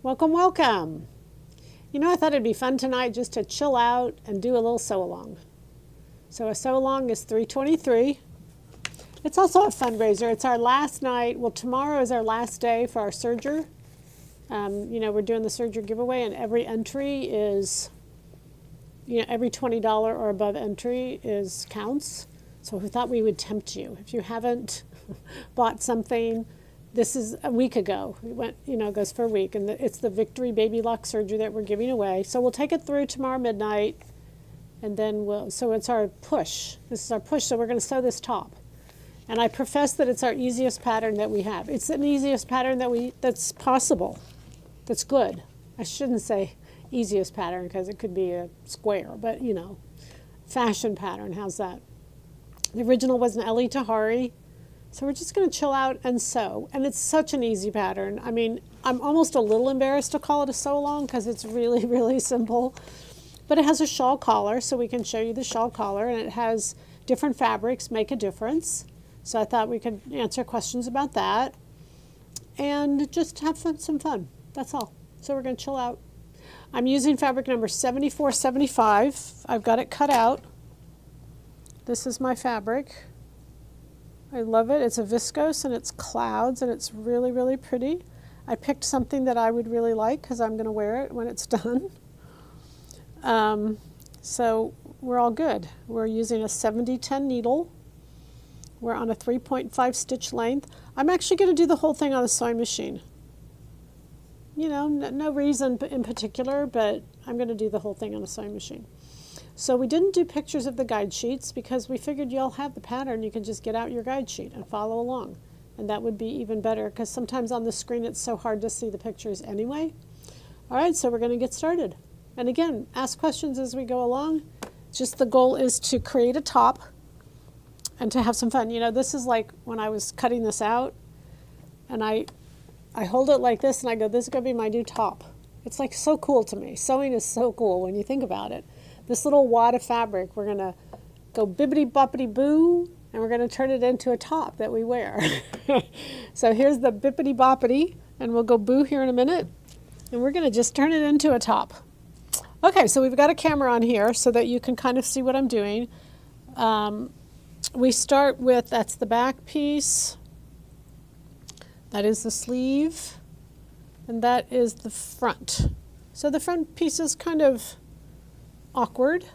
Welcome, welcome. You know, I thought it'd be fun tonight just to chill out and do a little sew-along. So a sew-along is $3.23. It's also a fundraiser. It's our last night. Well, tomorrow is our last day for our serger. We're doing the serger giveaway, and every entry is, every $20 or above entry counts. So we thought we would tempt you. If you haven't bought something, this is a week ago. It went, goes for a week, and it's the Victory Baby Lock Serger that we're giving away. So we'll take it through tomorrow midnight, and then so it's our push. This is our push, so we're going to sew this top. And I profess that it's our easiest pattern that we have. It's an easiest pattern that's possible, that's good. I shouldn't say easiest pattern because it could be a square, but fashion pattern, how's that? The original was an Elie Tahari. So we're just going to chill out and sew. And it's such an easy pattern. I mean, I'm almost a little embarrassed to call it a sew-along because it's really, really simple. But it has a shawl collar, so we can show you the shawl collar. And it has different fabrics make a difference. So I thought we could answer questions about that. And just have some fun. That's all. So we're going to chill out. I'm using fabric number 7475. I've got it cut out. This is my fabric. I love it. It's a viscose and it's clouds and it's really, really pretty. I picked something that I would really like because I'm going to wear it when it's done. So we're all good. We're using a 70-10 needle. We're on a 3.5 stitch length. I'm actually going to do the whole thing on a sewing machine. No reason in particular, but I'm going to do the whole thing on a sewing machine. So we didn't do pictures of the guide sheets because we figured you all have the pattern. You can just get out your guide sheet and follow along. And that would be even better because sometimes on the screen it's so hard to see the pictures anyway. All right, so we're going to get started. And again, ask questions as we go along. Just the goal is to create a top and to have some fun. This is like when I was cutting this out and I hold it like this and I go, this is going to be my new top. It's like so cool to me. Sewing is so cool when you think about it. This little wad of fabric, we're going to go bippity-boppity-boo, and we're going to turn it into a top that we wear. So here's the bippity-boppity, and we'll go boo here in a minute, and we're going to just turn it into a top. Okay, so we've got a camera on here so that you can kind of see what I'm doing. We start with, that's the back piece, that is the sleeve, and that is the front. So the front piece is kind of awkward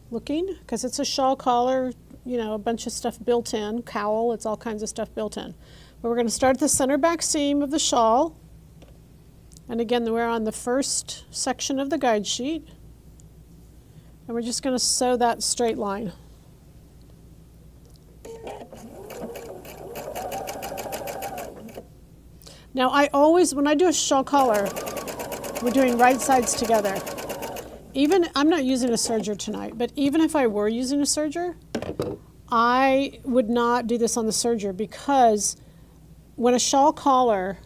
looking because it's a shawl collar, a bunch of stuff built in, cowl, it's all kinds of stuff built in. But we're going to start at the center back seam of the shawl. And again, we're on the first section of the guide sheet. And we're just going to sew that straight line. Now I always, when I do a shawl collar, we're doing right sides together. I'm not using a serger tonight, but even if I were using a serger, I would not do this on the serger because when a shawl collar,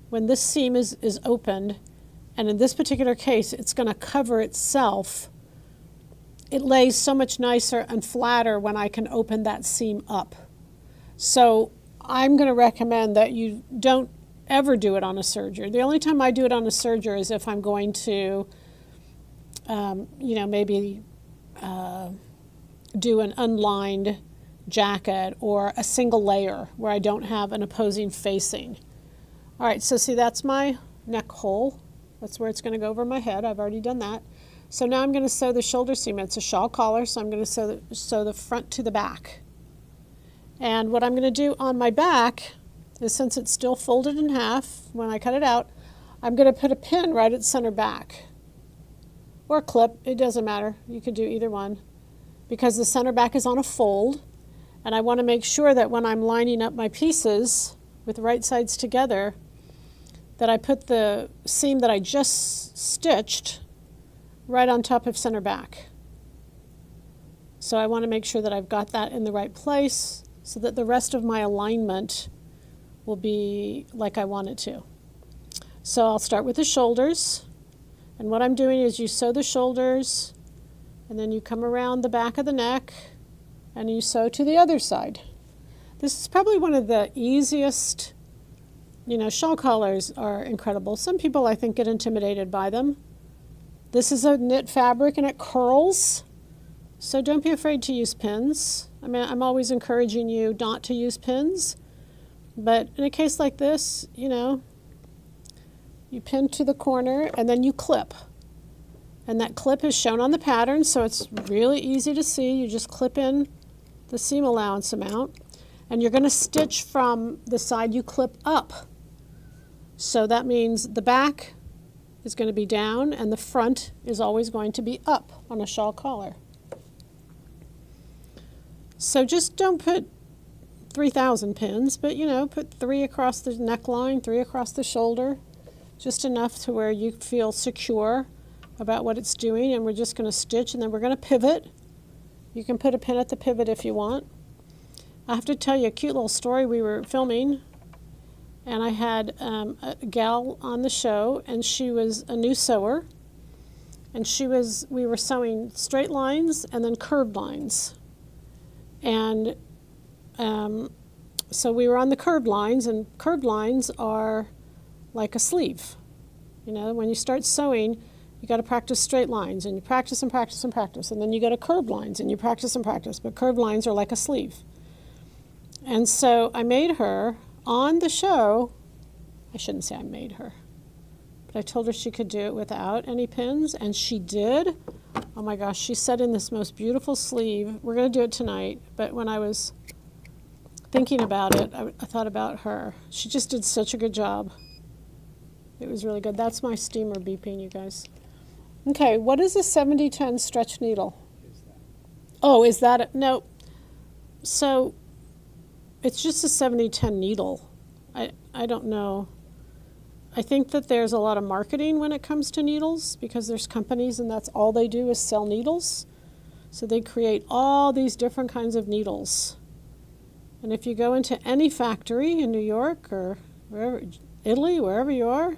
when this seam is opened, and in this particular case, it's going to cover itself, it lays so much nicer and flatter when I can open that seam up. So I'm going to recommend that you don't ever do it on a serger. The only time I do it on a serger is if I'm going to maybe do an unlined jacket or a single layer where I don't have an opposing facing. All right, so see, that's my neck hole. That's where it's going to go over my head. I've already done that. So now I'm going to sew the shoulder seam. It's a shawl collar, so I'm going to sew the front to the back. And what I'm going to do on my back is, since it's still folded in half when I cut it out, I'm going to put a pin right at center back. Or a clip, it doesn't matter. You could do either one. Because the center back is on a fold, and I want to make sure that when I'm lining up my pieces with right sides together, that I put the seam that I just stitched right on top of center back. So I want to make sure that I've got that in the right place so that the rest of my alignment will be like I want it to. So I'll start with the shoulders. And what I'm doing is you sew the shoulders, and then you come around the back of the neck, and you sew to the other side. This is probably one of the easiest You know, shawl collars are incredible. Some people, I think, get intimidated by them. This is a knit fabric and it curls, so don't be afraid to use pins. I mean, I'm always encouraging you not to use pins, but in a case like this, you know, you pin to the corner and then you clip. And that clip is shown on the pattern, so it's really easy to see. You just clip in the seam allowance amount, and you're going to stitch from the side you clip up. So that means the back is going to be down and the front is always going to be up on a shawl collar. So just don't put 3,000 pins, but you know, put 3 across the neckline, 3 across the shoulder, just enough to where you feel secure about what it's doing. And we're just going to stitch and then we're going to pivot. You can put a pin at the pivot if you want. I have to tell you a cute little story. We were filming and I had a gal on the show, and she was a new sewer, and we were sewing straight lines and then curved lines. And so we were on the curved lines, and curved lines are like a sleeve. You know, when you start sewing, you got to practice straight lines, and you practice and practice and practice, and then you go to curved lines, and you practice and practice, but curved lines are like a sleeve. And so I made her, on the show, I shouldn't say I made her, but I told her she could do it without any pins, and she did. Oh my gosh, she set in this most beautiful sleeve. We're going to do it tonight, but when I was thinking about it, I thought about her. She just did such a good job. It was really good. That's my steamer beeping, you guys. Okay, what is a 70-10 stretch needle? Oh, is that it? No. So it's just a 70-10 needle. I don't know. I think that there's a lot of marketing when it comes to needles, because there's companies and that's all they do is sell needles. So they create all these different kinds of needles. And if you go into any factory in New York or wherever, Italy, wherever you are,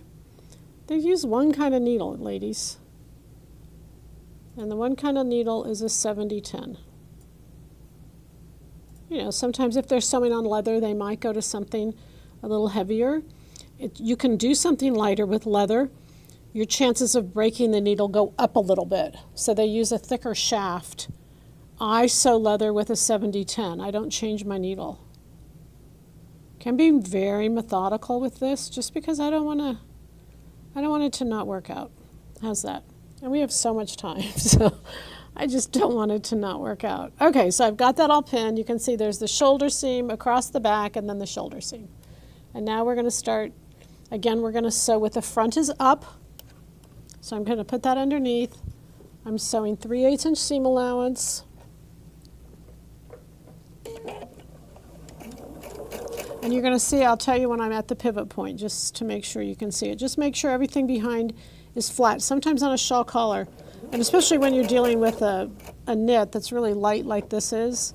they use one kind of needle, ladies. And the one kind of needle is a 70-10. You know, sometimes if they're sewing on leather, they might go to something a little heavier. You can do something lighter with leather. Your chances of breaking the needle go up a little bit. So they use a thicker shaft. I sew leather with a 70-10. I don't change my needle. I'm being very methodical with this just because I don't want it to not work out. How's that? And we have so much time, so I just don't want it to not work out. Okay, so I've got that all pinned. You can see there's the shoulder seam across the back and then the shoulder seam. And now we're going to start, again, we're going to sew with the front is up. So I'm going to put that underneath. I'm sewing 3/8 inch seam allowance. And you're going to see, I'll tell you when I'm at the pivot point, just to make sure you can see it. Just make sure everything behind is flat. Sometimes on a shawl collar, and especially when you're dealing with a knit that's really light like this is,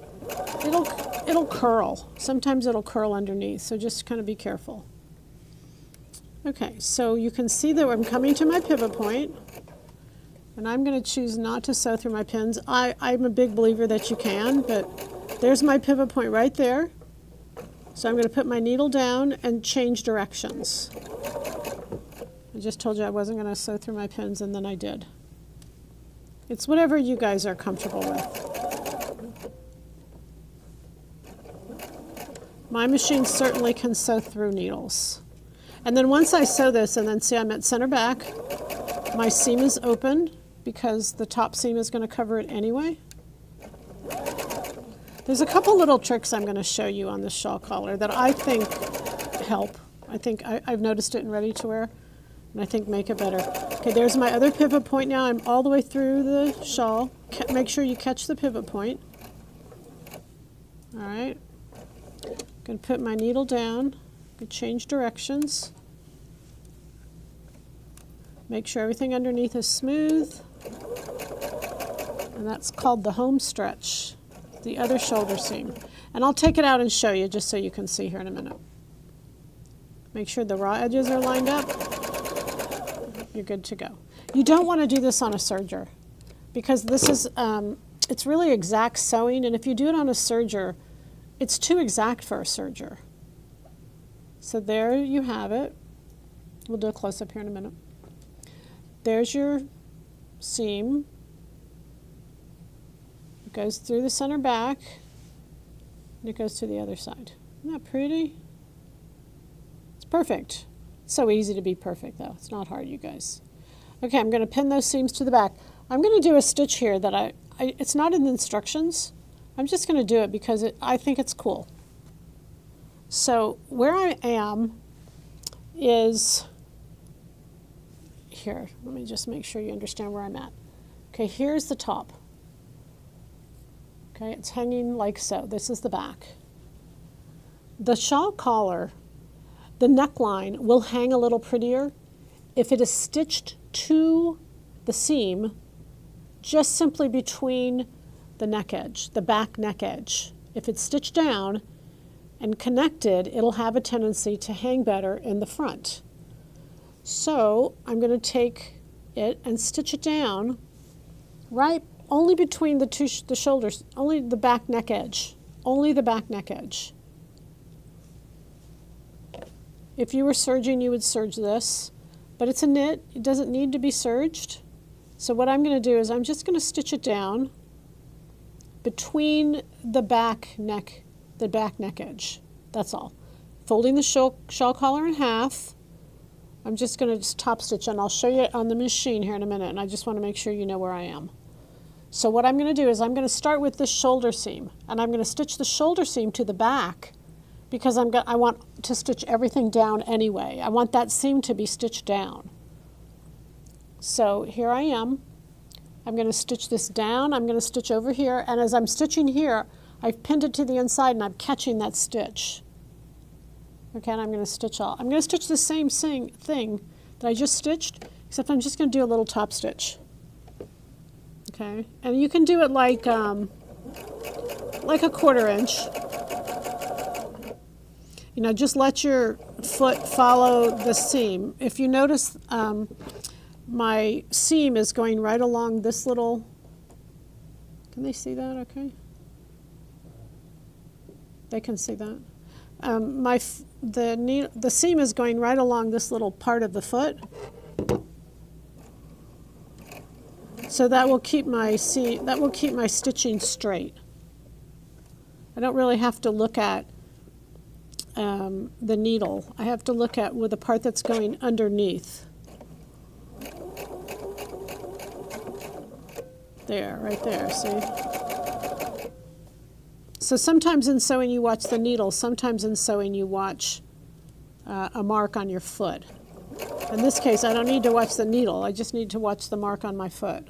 it'll curl. Sometimes it'll curl underneath, so just kind of be careful. Okay, so you can see that I'm coming to my pivot point, and I'm going to choose not to sew through my pins. I'm a big believer that you can, but there's my pivot point right there. So I'm going to put my needle down and change directions. I just told you I wasn't going to sew through my pins, and then I did. It's whatever you guys are comfortable with. My machine certainly can sew through needles. And then once I sew this, and then see I'm at center back, my seam is open because the top seam is going to cover it anyway. There's a couple little tricks I'm going to show you on this shawl collar that I think help. I think I've noticed it in ready to wear, and I think make it better. Okay, there's my other pivot point now. I'm all the way through the shawl. Make sure you catch the pivot point. All right. I'm going to put my needle down. Change directions. Make sure everything underneath is smooth. And that's called the home stretch, the other shoulder seam. And I'll take it out and show you just so you can see here in a minute. Make sure the raw edges are lined up. You're good to go. You don't want to do this on a serger because this is, it's really exact sewing, and if you do it on a serger, it's too exact for a serger. So there you have it. We'll do a close-up here in a minute. There's your seam. It goes through the center back, and it goes to the other side. Isn't that pretty? It's perfect. It's so easy to be perfect, though. It's not hard, you guys. Okay, I'm going to pin those seams to the back. I'm going to do a stitch here that it's not in the instructions. I'm just going to do it because I think it's cool. So where I am is here. Let me just make sure you understand where I'm at. Okay, here's the top. Okay, it's hanging like so. This is the back. The shawl collar, the neckline will hang a little prettier if it is stitched to the seam just simply between the neck edge, the back neck edge. If it's stitched down and connected, it'll have a tendency to hang better in the front. So I'm going to take it and stitch it down right only between the shoulders, only the back neck edge, only the back neck edge. If you were serging, you would serge this, but it's a knit. It doesn't need to be serged. So what I'm going to do is I'm just going to stitch it down between the back neck edge. That's all. Folding the shawl collar in half. I'm just going to just top stitch, and I'll show you on the machine here in a minute, and I just want to make sure you know where I am. So what I'm going to do is I'm going to start with this shoulder seam, and I'm going to stitch the shoulder seam to the back because I want to stitch everything down anyway. I want that seam to be stitched down. So here I am. I'm going to stitch this down. I'm going to stitch over here, and as I'm stitching here, I've pinned it to the inside and I'm catching that stitch. Okay, and I'm going to stitch all. I'm going to stitch the same thing that I just stitched, except I'm just going to do a little top stitch. Okay, and you can do it like a 1/4 inch. You know, just let your foot follow the seam. If you notice, my seam is going right along this little. Can they see that? Okay. They can see that. The seam is going right along this little part of the foot. So that will keep my stitching straight. I don't really have to look at the needle. I have to look at with the part that's going underneath. There, right there, see? So sometimes in sewing you watch the needle, sometimes in sewing you watch a mark on your foot. In this case, I don't need to watch the needle, I just need to watch the mark on my foot.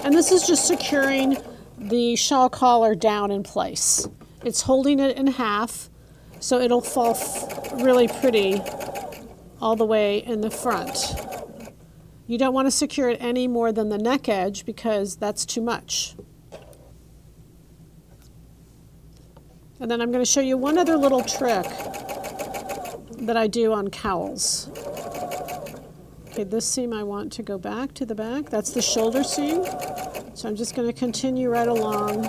And this is just securing the shawl collar down in place. It's holding it in half, so it'll fall really pretty all the way in the front. You don't want to secure it any more than the neck edge because that's too much. And then I'm going to show you one other little trick that I do on cowls. Okay, this seam I want to go back to the back. That's the shoulder seam. So I'm just going to continue right along.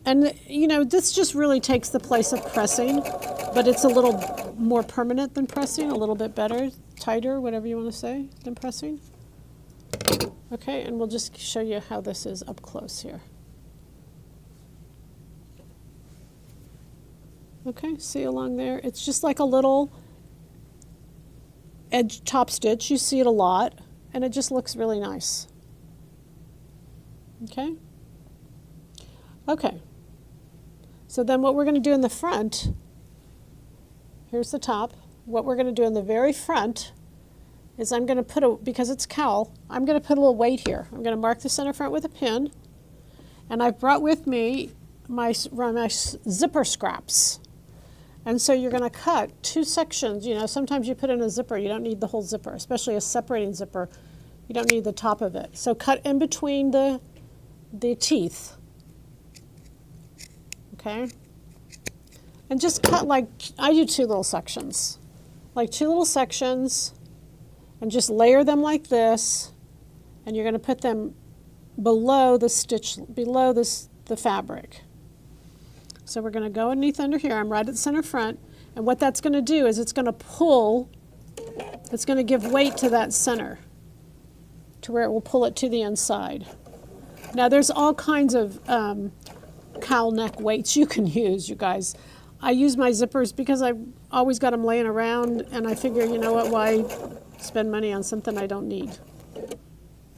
And you know, this just really takes the place of pressing, but it's a little more permanent than pressing, a little bit better, tighter, whatever you want to say, than pressing. Okay, and we'll just show you how this is up close here. Okay, see along there? It's just like a little edge top stitch. You see it a lot, and it just looks really nice. Okay? Okay. So then what we're going to do in the front, here's the top. What we're going to do in the very front is I'm going to put because it's cowl, I'm going to put a little weight here. I'm going to mark the center front with a pin, and I've brought with me my zipper scraps. And so you're going to cut 2 sections. You know, sometimes you put in a zipper, you don't need the whole zipper, especially a separating zipper. You don't need the top of it. So cut in between the teeth. Okay? And just cut like, I do 2 little sections. Like 2 little sections, and just layer them like this, and you're going to put them below the stitch, below this the fabric. So we're going to go underneath under here. I'm right at the center front. And what that's going to do is it's going to pull, it's going to give weight to that center to where it will pull it to the inside. Now there's all kinds of cowl neck weights you can use, you guys. I use my zippers because I've always got them laying around, and I figure, you know what, why spend money on something I don't need?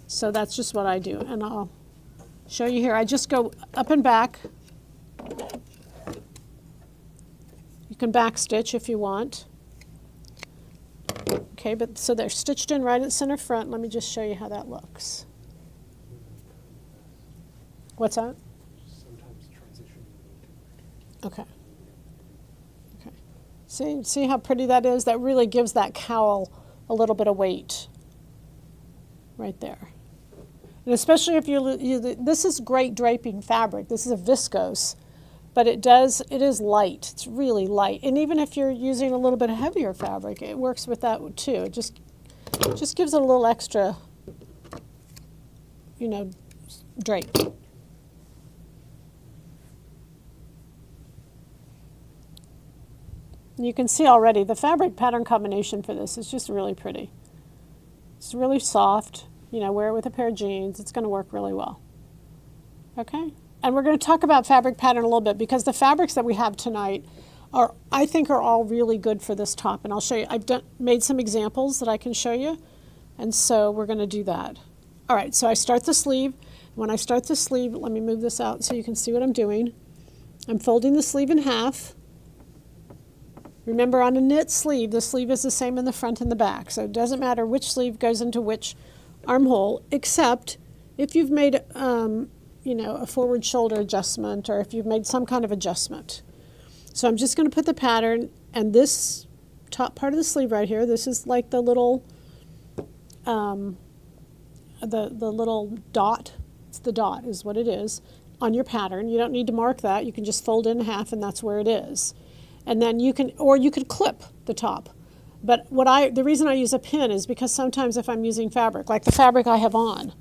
So that's just what I do, and I'll show you here. I just go up and back. You can back stitch if you want. Okay, but so they're stitched in right at center front. Let me just show you how that looks. What's that? Sometimes transition. Okay. Okay. See how pretty that is? That really gives that cowl a little bit of weight right there. And especially if this is great draping fabric. This is a viscose, but it is light. It's really light. And even if you're using a little bit of heavier fabric, it works with that too. It just gives it a little extra, you know, drape. You can see already the fabric pattern combination for this is just really pretty. It's really soft. You know, wear it with a pair of jeans. It's going to work really well. Okay? And we're going to talk about fabric pattern a little bit because the fabrics that we have tonight I think are all really good for this top. And I'll show you. I've made some examples that I can show you. And so we're going to do that. All right, so I start the sleeve. When I start the sleeve, let me move this out so you can see what I'm doing. I'm folding the sleeve in half. Remember, on a knit sleeve, the sleeve is the same in the front and the back. So it doesn't matter which sleeve goes into which armhole, except if you've made, you know, a forward shoulder adjustment or if you've made some kind of adjustment. So I'm just going to put the pattern, and this top part of the sleeve right here, this is like the little, the little dot. It's the dot is what it is on your pattern. You don't need to mark that. You can just fold it in half, and that's where it is. And then you can, or you could clip the top. But the reason I use a pin is because sometimes if I'm using fabric, like the fabric I have on,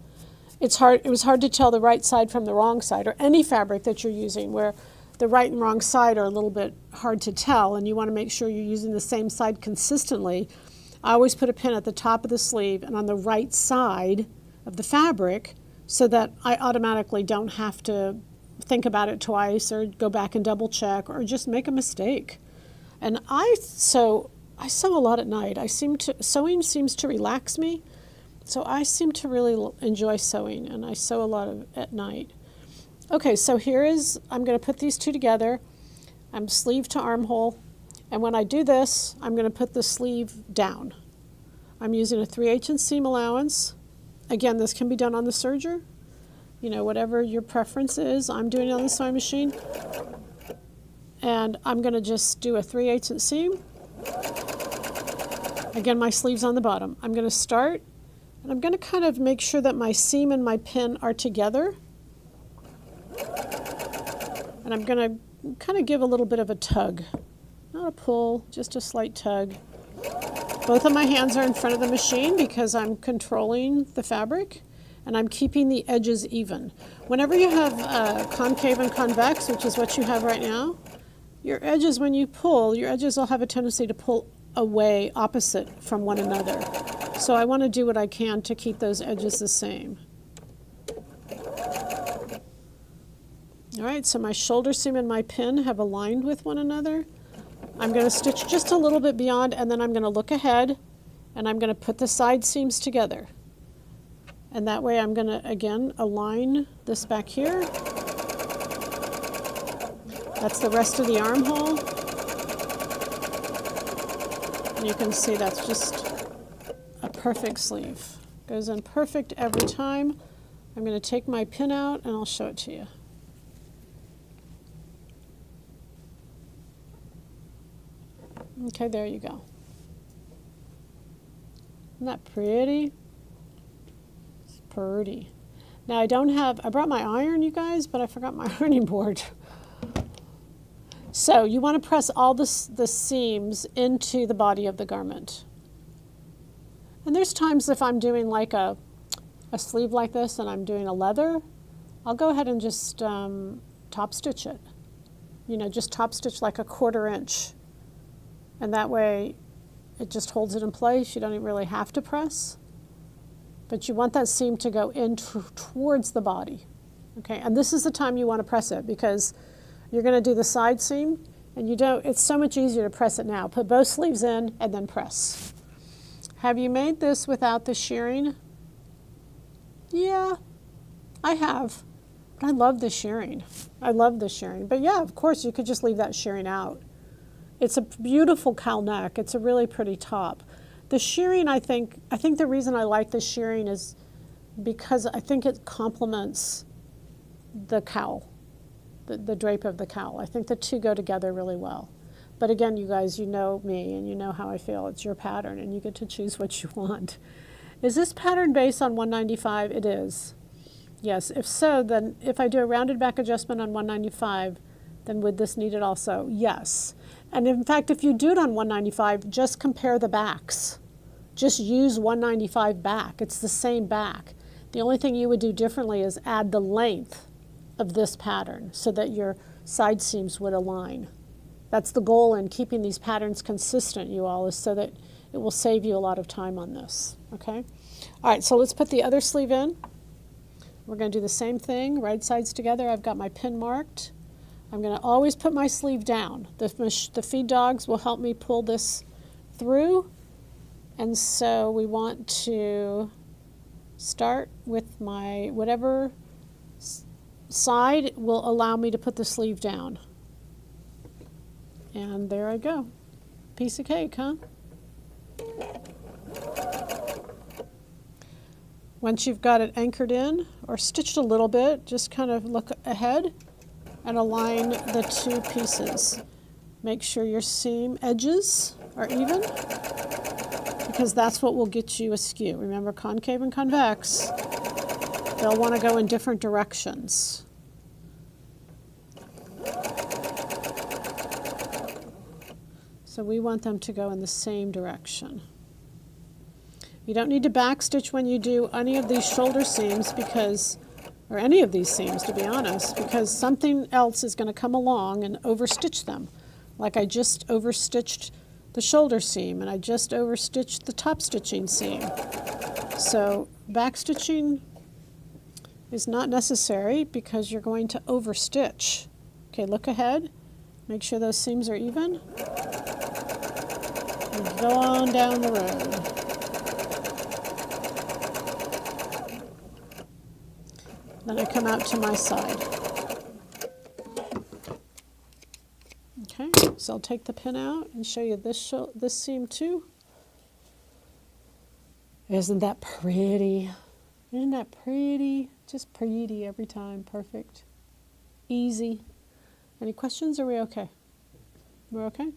it was hard to tell the right side from the wrong side, or any fabric that you're using where the right and wrong side are a little bit hard to tell, and you want to make sure you're using the same side consistently. I always put a pin at the top of the sleeve and on the right side of the fabric so that I automatically don't have to think about it twice or go back and double check or just make a mistake. And I sew a lot at night. Sewing seems to relax me, so I seem to really enjoy sewing, and I sew a lot at night. Okay, so I'm going to put these two together. I'm sleeve to armhole, and when I do this, I'm going to put the sleeve down. I'm using a 3/8 inch seam allowance. Again, this can be done on the serger. You know, whatever your preference is. I'm doing it on the sewing machine. And I'm going to just do a 3/8 inch seam. Again, my sleeve's on the bottom. I'm going to start, and I'm going to kind of make sure that my seam and my pin are together. And I'm going to kind of give a little bit of a tug. Not a pull, just a slight tug. Both of my hands are in front of the machine because I'm controlling the fabric. And I'm keeping the edges even. Whenever you have concave and convex, which is what you have right now, your edges, when you pull, your edges will have a tendency to pull away opposite from one another. So I want to do what I can to keep those edges the same. All right, so my shoulder seam and my pin have aligned with one another. I'm going to stitch just a little bit beyond, and then I'm going to look ahead, and I'm going to put the side seams together. And that way I'm going to, again, align this back here. That's the rest of the armhole. And you can see that's just a perfect sleeve. Goes in perfect every time. I'm going to take my pin out and I'll show it to you. Okay, there you go. Isn't that pretty? Pretty. Now I brought my iron, you guys, but I forgot my ironing board. So you want to press all the seams into the body of the garment. And there's times if I'm doing like a sleeve like this and I'm doing a leather, I'll go ahead and just top stitch it. You know, just top stitch like a 1/4 inch. And that way it just holds it in place. You don't even really have to press. But you want that seam to go in towards the body. Okay, and this is the time you want to press it because you're going to do the side seam and you don't, it's so much easier to press it now. Put both sleeves in and then press. Have you made this without the shirring? Yeah, I have. But I love the shirring. I love the shirring. But yeah, of course, you could just leave that shirring out. It's a beautiful cowl neck. It's a really pretty top. The shirring, I think the reason I like the shirring is because I think it complements the cowl, the drape of the cowl. I think the two go together really well. But again, you guys, you know me and you know how I feel. It's your pattern and you get to choose what you want. Is this pattern based on 195? It is. Yes, if so, then if I do a rounded back adjustment on 195, then would this need it also? Yes. And in fact, if you do it on 195, just compare the backs. Just use 195 back. It's the same back. The only thing you would do differently is add the length of this pattern so that your side seams would align. That's the goal in keeping these patterns consistent, you all, is so that it will save you a lot of time on this, okay? All right, so let's put the other sleeve in. We're going to do the same thing, right sides together. I've got my pin marked. I'm going to always put my sleeve down. The feed dogs will help me pull this through. And so we want to start with my whatever side will allow me to put the sleeve down. And there I go. Piece of cake, huh? Once you've got it anchored in or stitched a little bit, just kind of look ahead and align the two pieces. Make sure your seam edges are even because that's what will get you askew. Remember, concave and convex, they'll want to go in different directions. So we want them to go in the same direction. You don't need to backstitch when you do any of these shoulder seams because, or any of these seams to be honest, because something else is going to come along and overstitch them. Like I just overstitched the shoulder seam and I just overstitched the top stitching seam. So backstitching is not necessary because you're going to overstitch. Okay, look ahead, make sure those seams are even, and go on down the road. Then I come out to my side. Okay, so I'll take the pin out and show you this seam too. Isn't that pretty? Isn't that pretty? Just pretty every time, perfect. Easy. Any questions? Are we okay? We're okay?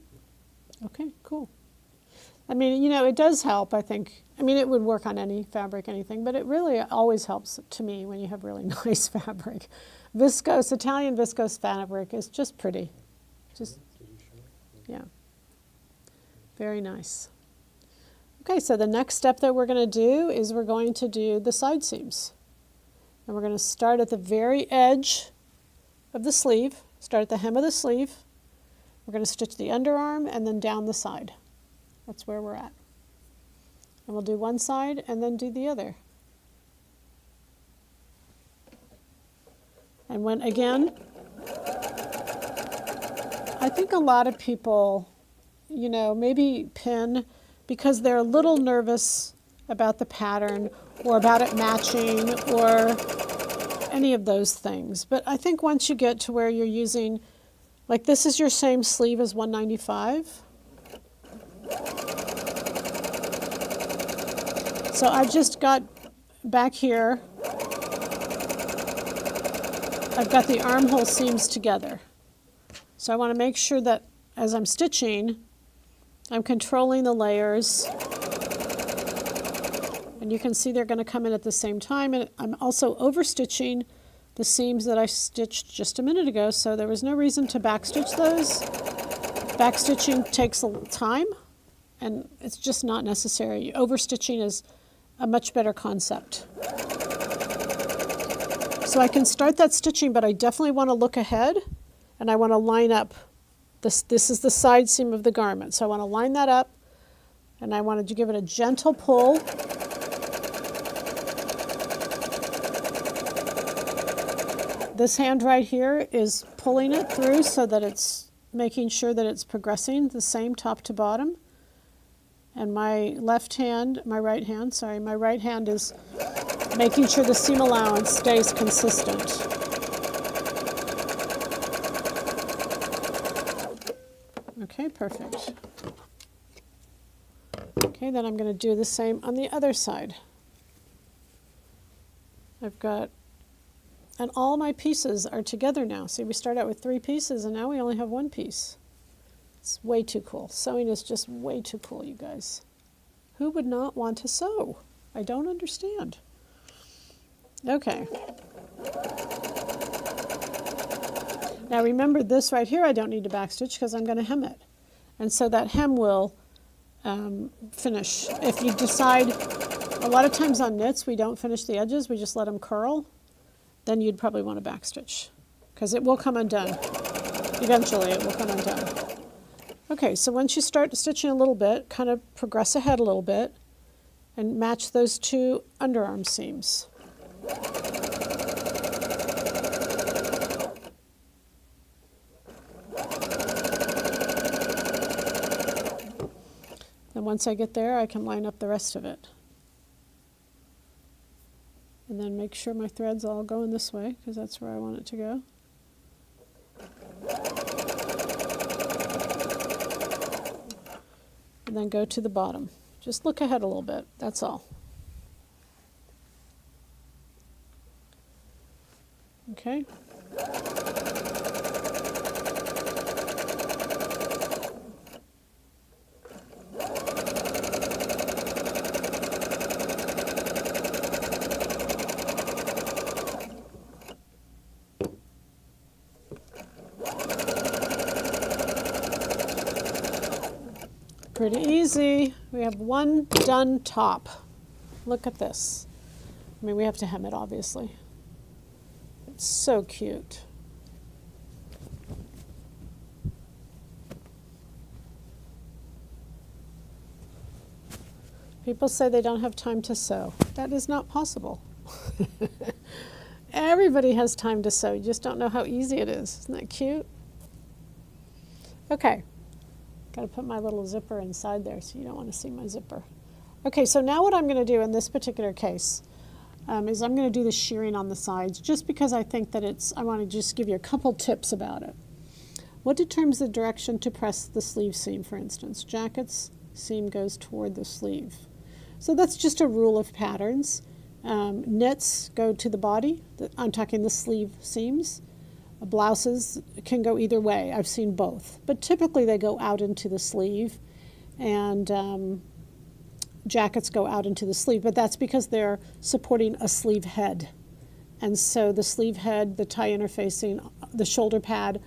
Okay, cool. I mean, you know, it does help, I think. I mean, it would work on any fabric, anything, but it really always helps to me when you have really nice fabric. Viscose, Italian viscose fabric is just pretty. Just, yeah. Very nice. Okay, so the next step that we're going to do is we're going to do the side seams. And we're going to start at the very edge of the sleeve, start at the hem of the sleeve. We're going to stitch the underarm and then down the side. That's where we're at. And we'll do one side and then do the other. And when, again, I think a lot of people, you know, maybe pin because they're a little nervous about the pattern or about it matching or any of those things. But I think once you get to where you're using, like this is your same sleeve as 195. So I've just got back here, I've got the armhole seams together. So I want to make sure that as I'm stitching, I'm controlling the layers. And you can see they're going to come in at the same time. And I'm also overstitching the seams that I stitched just a minute ago, so there was no reason to backstitch those. Backstitching takes a little time, and it's just not necessary. Overstitching is a much better concept. So I can start that stitching, but I definitely want to look ahead and I want to line up. This is the side seam of the garment. So I want to line that up and I wanted to give it a gentle pull. This hand right here is pulling it through so that it's making sure that it's progressing the same top to bottom. And my right hand is making sure the seam allowance stays consistent. Okay, perfect. Okay, then I'm going to do the same on the other side. I've got, and all my pieces are together now. See, we start out with 3 pieces and now we only have 1 piece. It's way too cool. Sewing is just way too cool, you guys. Who would not want to sew? I don't understand. Okay. Now remember this right here, I don't need to backstitch because I'm going to hem it. And so that hem will finish. If you decide, a lot of times on knits we don't finish the edges, we just let them curl, then you'd probably want to backstitch because it will come undone. Eventually it will come undone. Okay, so once you start stitching a little bit, kind of progress ahead a little bit and match those 2 underarm seams. And once I get there, I can line up the rest of it. And then make sure my thread's all going this way because that's where I want it to go. And then go to the bottom. Just look ahead a little bit, that's all. Okay. Pretty easy. We have 1 done top. Look at this. I mean, we have to hem it, obviously. It's so cute. People say they don't have time to sew. That is not possible. Everybody has time to sew. You just don't know how easy it is. Isn't that cute? Okay. Got to put my little zipper inside there so you don't want to see my zipper. Okay, so now what I'm going to do in this particular case is I'm going to do the shearing on the sides just because I think that I want to just give you a couple tips about it. What determines the direction to press the sleeve seam, for instance? Jacket's seam goes toward the sleeve. So that's just a rule of patterns. Knits go to the body. I'm talking the sleeve seams. Blouses can go either way. I've seen both. But typically they go out into the sleeve and jackets go out into the sleeve. But that's because they're supporting a sleeve head. And so the sleeve head, the tie interfacing, the shoulder pad,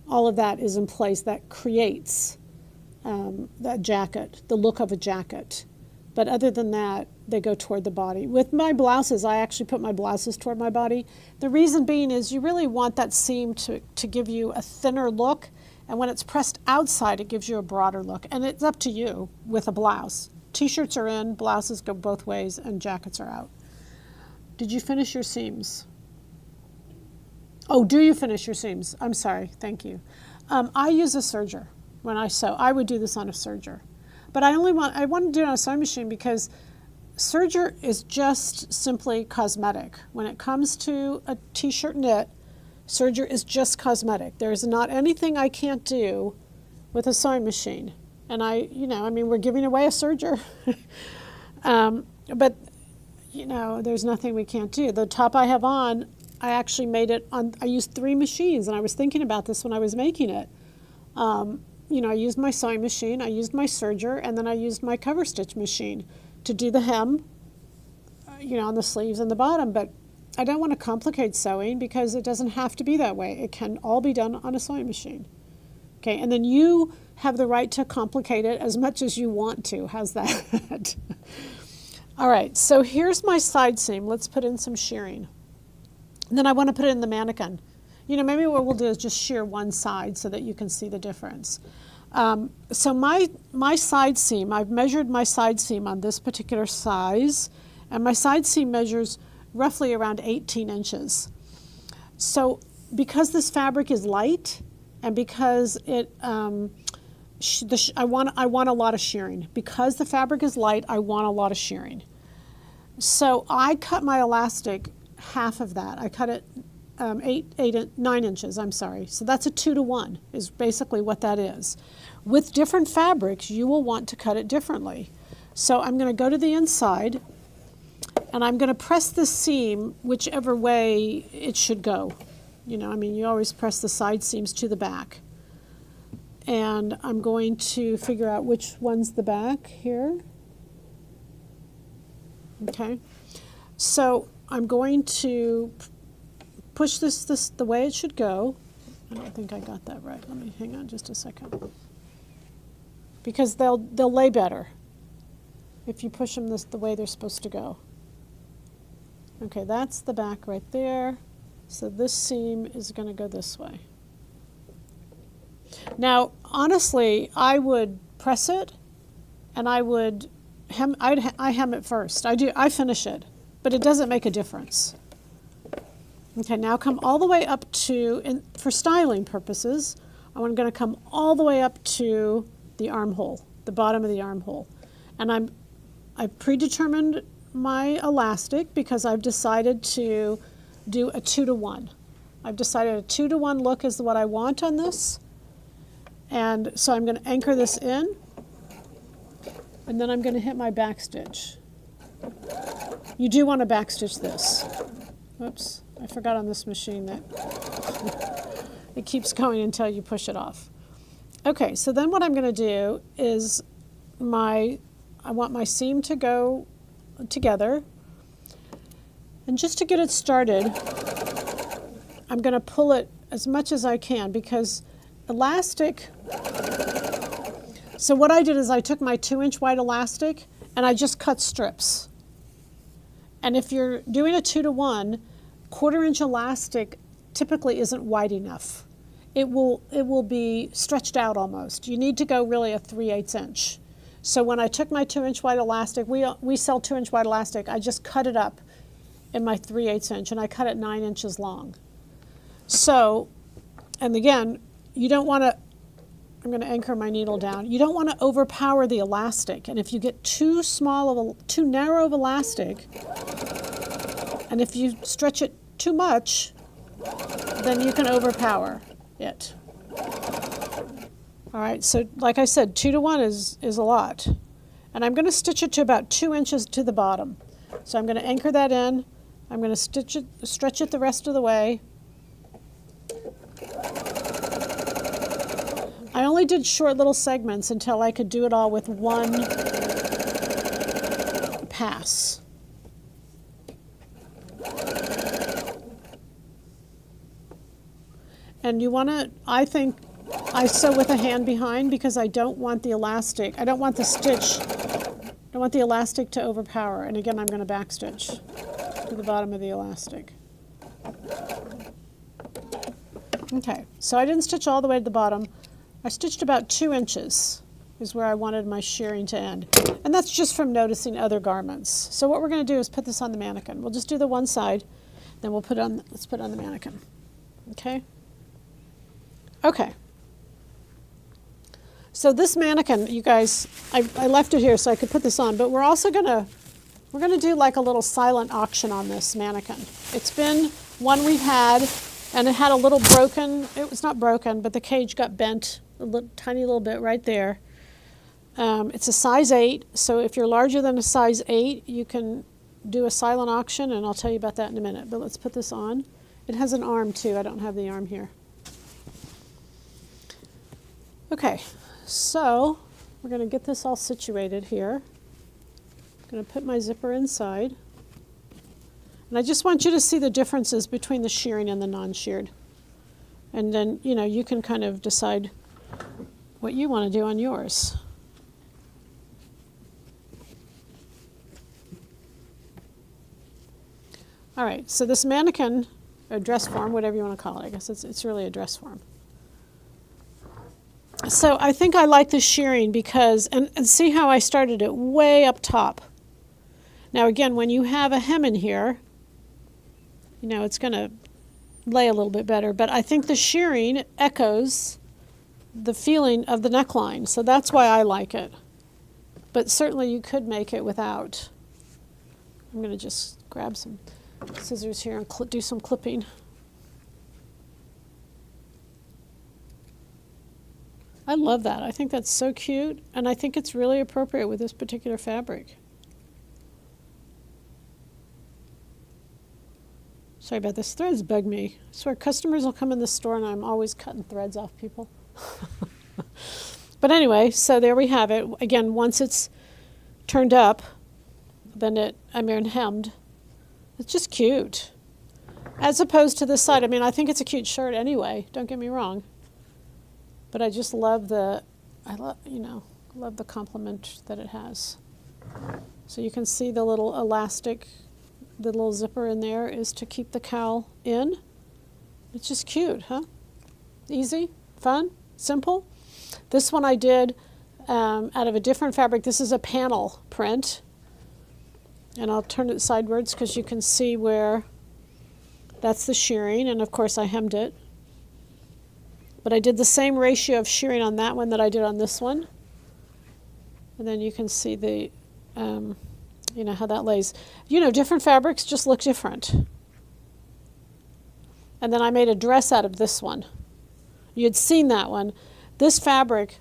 all of that is in place. That creates that jacket, the look of a jacket. But other than that, they go toward the body. With my blouses, I actually put my blouses toward my body. The reason being is you really want that seam to give you a thinner look, and when it's pressed outside, it gives you a broader look. And it's up to you with a blouse. T-shirts are in, blouses go both ways, and jackets are out. Did you finish your seams? Oh, do you finish your seams? I'm sorry, thank you. I use a serger when I sew. I would do this on a serger. But I want to do it on a sewing machine because serger is just simply cosmetic. When it comes to a t-shirt knit, serger is just cosmetic. There's not anything I can't do with a sewing machine. And we're giving away a serger. But, there's nothing we can't do. The top I have on, I actually made it on, I used 3 machines, and I was thinking about this when I was making it. I used my sewing machine, I used my serger, and then I used my cover stitch machine to do the hem, on the sleeves and the bottom. But I don't want to complicate sewing because it doesn't have to be that way. It can all be done on a sewing machine. Okay, and then you have the right to complicate it as much as you want to. How's that? All right, so here's my side seam. Let's put in some shearing. And then I want to put it in the mannequin. You know, maybe what we'll do is just shear one side so that you can see the difference. So my side seam, I've measured my side seam on this particular size, and my side seam measures roughly around 18 inches. So because this fabric is light, and because it, I want a lot of shearing. Because the fabric is light, I want a lot of shearing. So I cut my elastic half of that. I cut it 9 inches, I'm sorry. So that's a 2-to-1 is basically what that is. With different fabrics, you will want to cut it differently. So I'm going to go to the inside, and I'm going to press the seam whichever way it should go. You know, I mean, you always press the side seams to the back. And I'm going to figure out which one's the back here. Okay. So I'm going to push this the way it should go. I don't think I got that right. Let me hang on just a second. Because they'll lay better if you push them the way they're supposed to go. Okay, that's the back right there. So this seam is going to go this way. Now, honestly, I would press it, and I would I hem it first. I finish it, but it doesn't make a difference. Okay, now come all the way up to, for styling purposes, I'm going to come all the way up to the armhole, the bottom of the armhole. And I've predetermined my elastic because I've decided to do a 2-to-1. I've decided a 2-to-1 look is what I want on this. And so I'm going to anchor this in, and then I'm going to hit my back stitch. You do want to back stitch this. Whoops, I forgot on this machine that it keeps going until you push it off. Okay, so then what I'm going to do is I want my seam to go together. And just to get it started, I'm going to pull it as much as I can because elastic, so what I did is I took my 2-inch wide elastic and I just cut strips. And if you're doing a 2-to-1, 1/4-inch elastic typically isn't wide enough. It will be stretched out almost. You need to go really a 3/8 inch. So when I took my 2-inch wide elastic, we sell 2-inch wide elastic, I just cut it up in my 3/8 inch, and I cut it 9 inches long. So, and again, you don't want to, I'm going to anchor my needle down. You don't want to overpower the elastic. And if you get too narrow of elastic, and if you stretch it too much, then you can overpower it. All right, so like I said, 2-to-1 is a lot. And I'm going to stitch it to about 2 inches to the bottom. So I'm going to anchor that in. I'm going to stretch it the rest of the way. I only did short little segments until I could do it all with one pass. And you want to, I think, I sew with a hand behind because I don't want the elastic, I don't want the stitch, I don't want the elastic to overpower. And again, I'm going to back stitch to the bottom of the elastic. Okay, so I didn't stitch all the way to the bottom. I stitched about 2 inches is where I wanted my shearing to end. And that's just from noticing other garments. So what we're going to do is put this on the mannequin. We'll just do the one side, then we'll let's put it on the mannequin. Okay? Okay. So this mannequin, you guys, I left it here so I could put this on, but we're also we're gonna do like a little silent auction on this mannequin. It's been one we've had, and it had a little broken, it was not broken, but the cage got bent a tiny little bit right there. It's a size 8, so if you're larger than a size 8, you can do a silent auction, and I'll tell you about that in a minute. But let's put this on. It has an arm too. I don't have the arm here. Okay, so we're going to get this all situated here. I'm going to put my zipper inside. And I just want you to see the differences between the shearing and the non-sheared. And then, you know, you can kind of decide what you want to do on yours. All right, so this mannequin a dress form, whatever you want to call it. I guess it's really a dress form. So I think I like the shirring because, and see how I started it way up top. Now again, when you have a hem in here, you know, it's going to lay a little bit better, but I think the shirring echoes the feeling of the neckline, so that's why I like it. But certainly you could make it without. I'm going to just grab some scissors here and do some clipping. I love that. I think that's so cute, and I think it's really appropriate with this particular fabric. Sorry about this. Threads bug me. I swear customers will come in the store and I'm always cutting threads off people. But anyway, so there we have it. Again, once it's turned up, then hemmed. It's just cute. As opposed to this side, I mean, I think it's a cute shirt anyway, don't get me wrong. But I just love love the complement that it has. So you can see the little elastic, the little zipper in there is to keep the cowl in. It's just cute, huh? Easy, fun, simple. This one I did out of a different fabric. This is a panel print. And I'll turn it sideways because you can see where that's the shirring. And of course I hemmed it. But I did the same ratio of shirring on that one that I did on this one. And then you can see the, you know, how that lays. You know, different fabrics just look different. And then I made a dress out of this one. You'd seen that one. This fabric,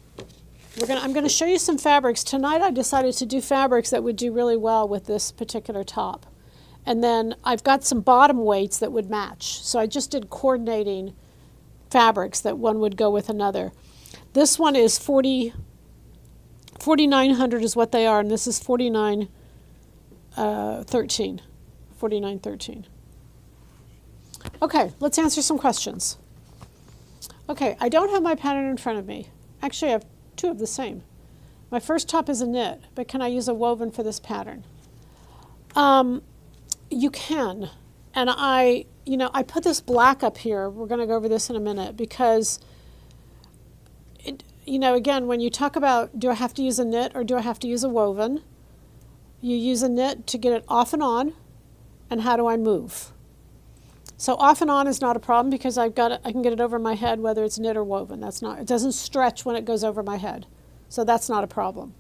I'm going to show you some fabrics. Tonight I decided to do fabrics that would do really well with this particular top. And then I've got some bottom weights that would match. So I just did coordinating fabrics that one would go with another. This one is 4,900 is what they are, and this is 4913. 4913. Okay, let's answer some questions. Okay, I don't have my pattern in front of me. Actually, I have two of the same. My first top is a knit, but can I use a woven for this pattern? You can. And I put this black up here. We're going to go over this in a minute because, again, when you talk about do I have to use a knit or do I have to use a woven, you use a knit to get it off and on, and how do I move? So off and on is not a problem because I can get it over my head whether it's knit or woven. It doesn't stretch when it goes over my head. So that's not a problem.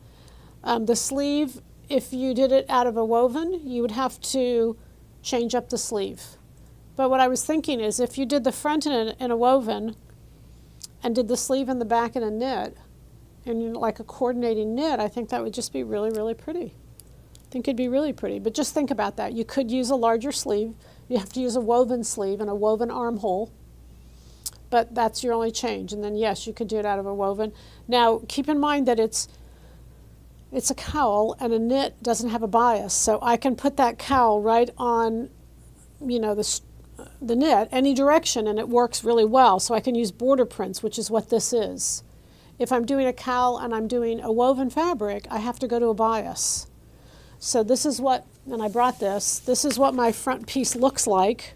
The sleeve, if you did it out of a woven, you would have to change up the sleeve. But what I was thinking is if you did the front in a woven and did the sleeve in the back in a knit, and like a coordinating knit, I think that would just be really, really pretty. I think it'd be really pretty. But just think about that. You could use a larger sleeve. You have to use a woven sleeve and a woven armhole. But that's your only change. And then, yes, you could do it out of a woven. Now, keep in mind that it's a cowl, and a knit doesn't have a bias. So I can put that cowl right on, the knit, any direction, and it works really well. So I can use border prints, which is what this is. If I'm doing a cowl and I'm doing a woven fabric, I have to go to a bias. So this is what, and I brought this is what my front piece looks like,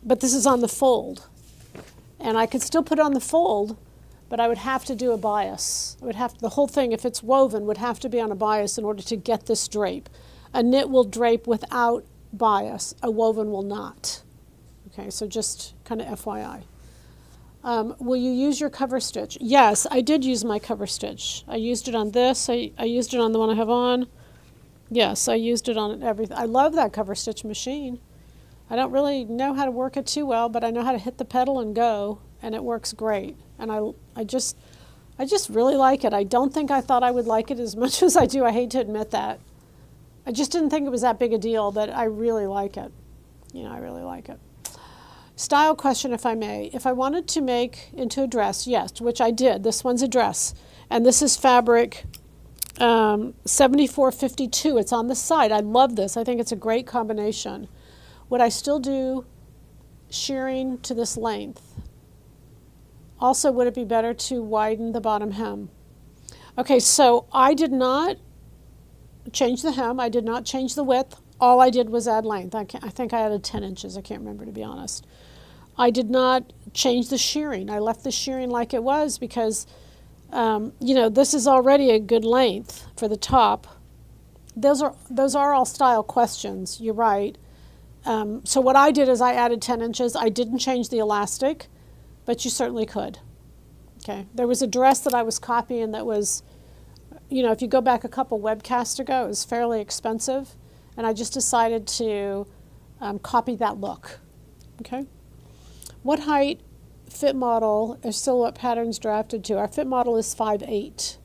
but this is on the fold. And I could still put it on the fold, but I would have to do a bias. The whole thing, if it's woven, would have to be on a bias in order to get this drape. A knit will drape without bias, a woven will not. Okay, so just kind of FYI. Will you use your cover stitch? Yes, I did use my cover stitch. I used it on this, I used it on the one I have on. Yes, I used it on everything. I love that cover stitch machine. I don't really know how to work it too well, but I know how to hit the pedal and go, and it works great. And I just really like it. I don't think I thought I would like it as much as I do. I hate to admit that. I just didn't think it was that big a deal, but I really like it. I really like it. Style question, if I may. If I wanted to make into a dress, yes, which I did. This one's a dress. And this is fabric 7452. It's on the side. I love this. I think it's a great combination. Would I still do shirring to this length? Also, would it be better to widen the bottom hem? Okay, so I did not change the hem. I did not change the width. All I did was add length. I think I added 10 inches. I can't remember, to be honest. I did not change the shirring. I left the shirring like it was because, this is already a good length for the top. Those are all style questions. You're right. So what I did is I added 10 inches. I didn't change the elastic, but you certainly could. Okay. There was a dress that I was copying that was, if you go back a couple webcasts ago, it was fairly expensive, and I just decided to copy that look. Okay. What height fit model are silhouette patterns drafted to? Our fit model is 5'8".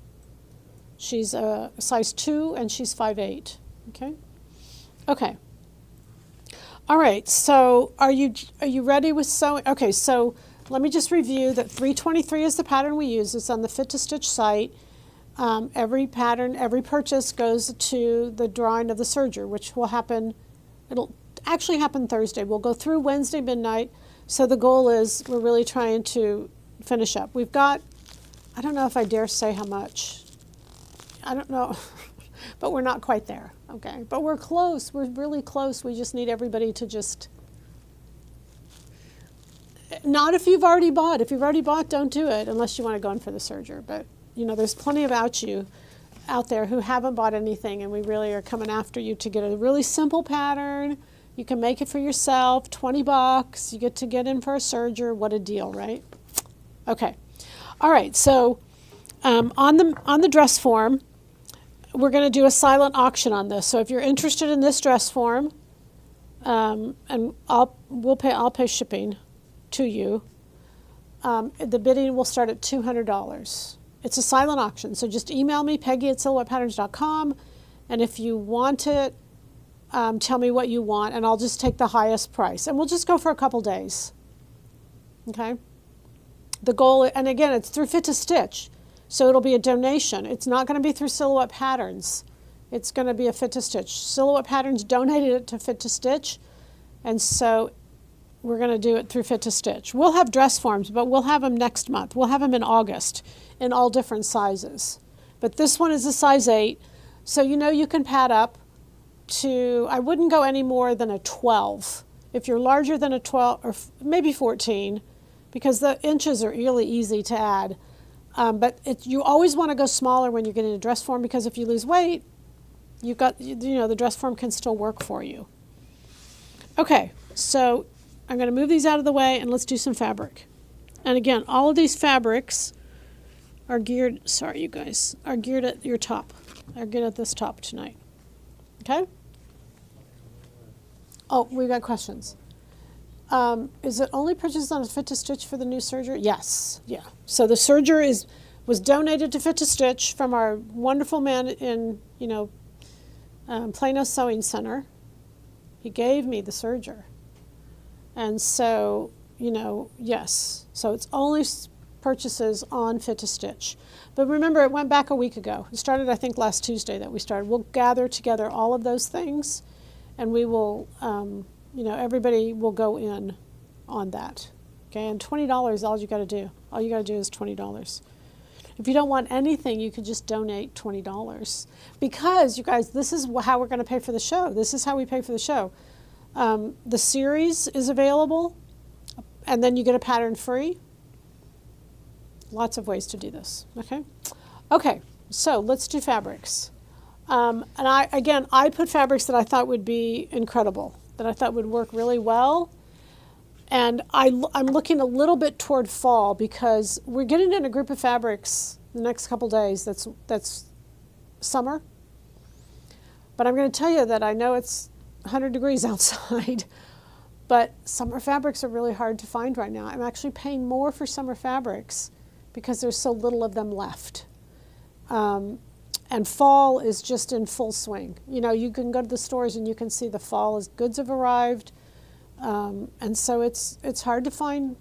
She's a size 2 and she's 5'8". Okay. Okay. All right. So are you ready with sewing? Okay. So let me just review that 323 is the pattern we use. It's on the Fit to Stitch site. Every purchase goes to the drawing of the serger, which will happen. It'll actually happen Thursday. We'll go through Wednesday midnight. So the goal is we're really trying to finish up. We've got, I don't know if I dare say how much. I don't know, but we're not quite there. Okay, but we're close. We're really close. We just need everybody to just, not if you've already bought. If you've already bought, don't do it unless you want to go in for the serger. But, there's plenty of out there who haven't bought anything, and we really are coming after you to get a really simple pattern. You can make it for yourself, $20. You get in for a serger. What a deal, right? Okay. All right. So on the dress form, we're going to do a silent auction on this. So if you're interested in this dress form, and I'll pay shipping to you. The bidding will start at $200. It's a silent auction. So just email me, Peggy@silhouettepatterns.com, and if you want it, tell me what you want, and I'll just take the highest price. And we'll just go for a couple days. Okay? The goal, and again, it's through Fit to Stitch. So it'll be a donation. It's not going to be through Silhouette Patterns. It's going to be a Fit to Stitch. Silhouette Patterns donated it to Fit to Stitch, and so we're going to do it through Fit to Stitch. We'll have dress forms, but we'll have them next month. We'll have them in August in all different sizes. But this one is a size 8, so you can pad up to, I wouldn't go any more than a 12. If you're larger than a 12, or maybe 14, because the inches are really easy to add. But you always want to go smaller when you're getting a dress form, because if you lose weight, you've got, the dress form can still work for you. Okay, so I'm going to move these out of the way and let's do some fabric. And again, all of these fabrics are geared, are geared at your top. Are geared at this top tonight. Okay? Oh, we got questions. Is it only purchased on a Fit to Stitch for the new serger? Yes. Yeah. So the serger was donated to Fit to Stitch from our wonderful man in Plano Sewing Center. He gave me the serger, and so yes. So it's only purchases on Fit to Stitch. But remember, it went back a week ago. It started, I think, last Tuesday that we started. We'll gather together all of those things, and we will. Everybody will go in on that. Okay, and $20, all you got to do. All you got to do is $20. If you don't want anything, you could just donate $20. Because, you guys, this is how we're going to pay for the show. This is how we pay for the show. The series is available, and then you get a pattern free. Lots of ways to do this. Okay? Okay, so let's do fabrics. And I put fabrics that I thought would be incredible, that I thought would work really well. And I'm looking a little bit toward fall because we're getting in a group of fabrics the next couple days that's summer. But I'm going to tell you that I know it's 100 degrees outside, but summer fabrics are really hard to find right now. I'm actually paying more for summer fabrics because there's so little of them left. And fall is just in full swing. You can go to the stores and you can see the fall as goods have arrived. And so it's hard to find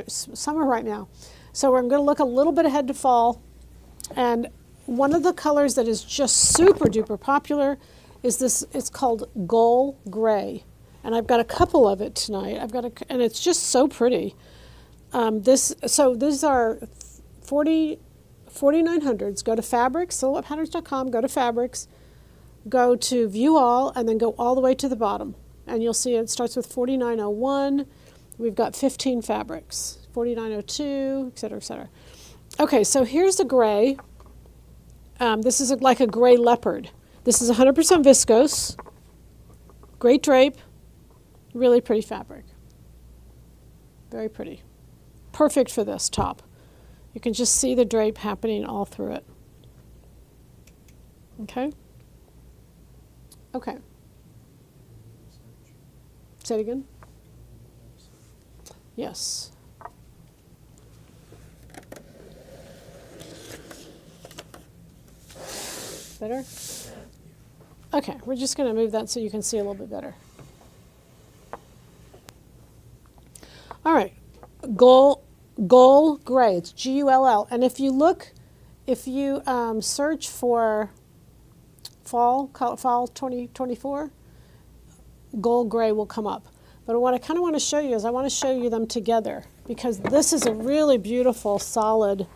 summer right now. So we're going to look a little bit ahead to fall. And one of the colors that is just super duper popular is this. It's called Gull Gray. And I've got a couple of it tonight. And it's just so pretty. So these are 4900s. Go to fabrics, silhouettepatterns.com, go to fabrics. go to View All and then go all the way to the bottom. And you'll see it starts with 4901. We've got 15 fabrics, 4902, et cetera, et cetera. Okay, so here's the gray. This is like a gray leopard. This is 100% viscose, great drape, really pretty fabric. Very pretty. Perfect for this top. You can just see the drape happening all through it. Okay? Okay. Say it again. Yes. Better? Okay, we're just going to move that so you can see a little bit better. All right, Gull Gray, it's Gull. And if you search for fall 2024, Gull Gray will come up. But what I kind of want to show you is I want to show you them together because this is a really beautiful solid,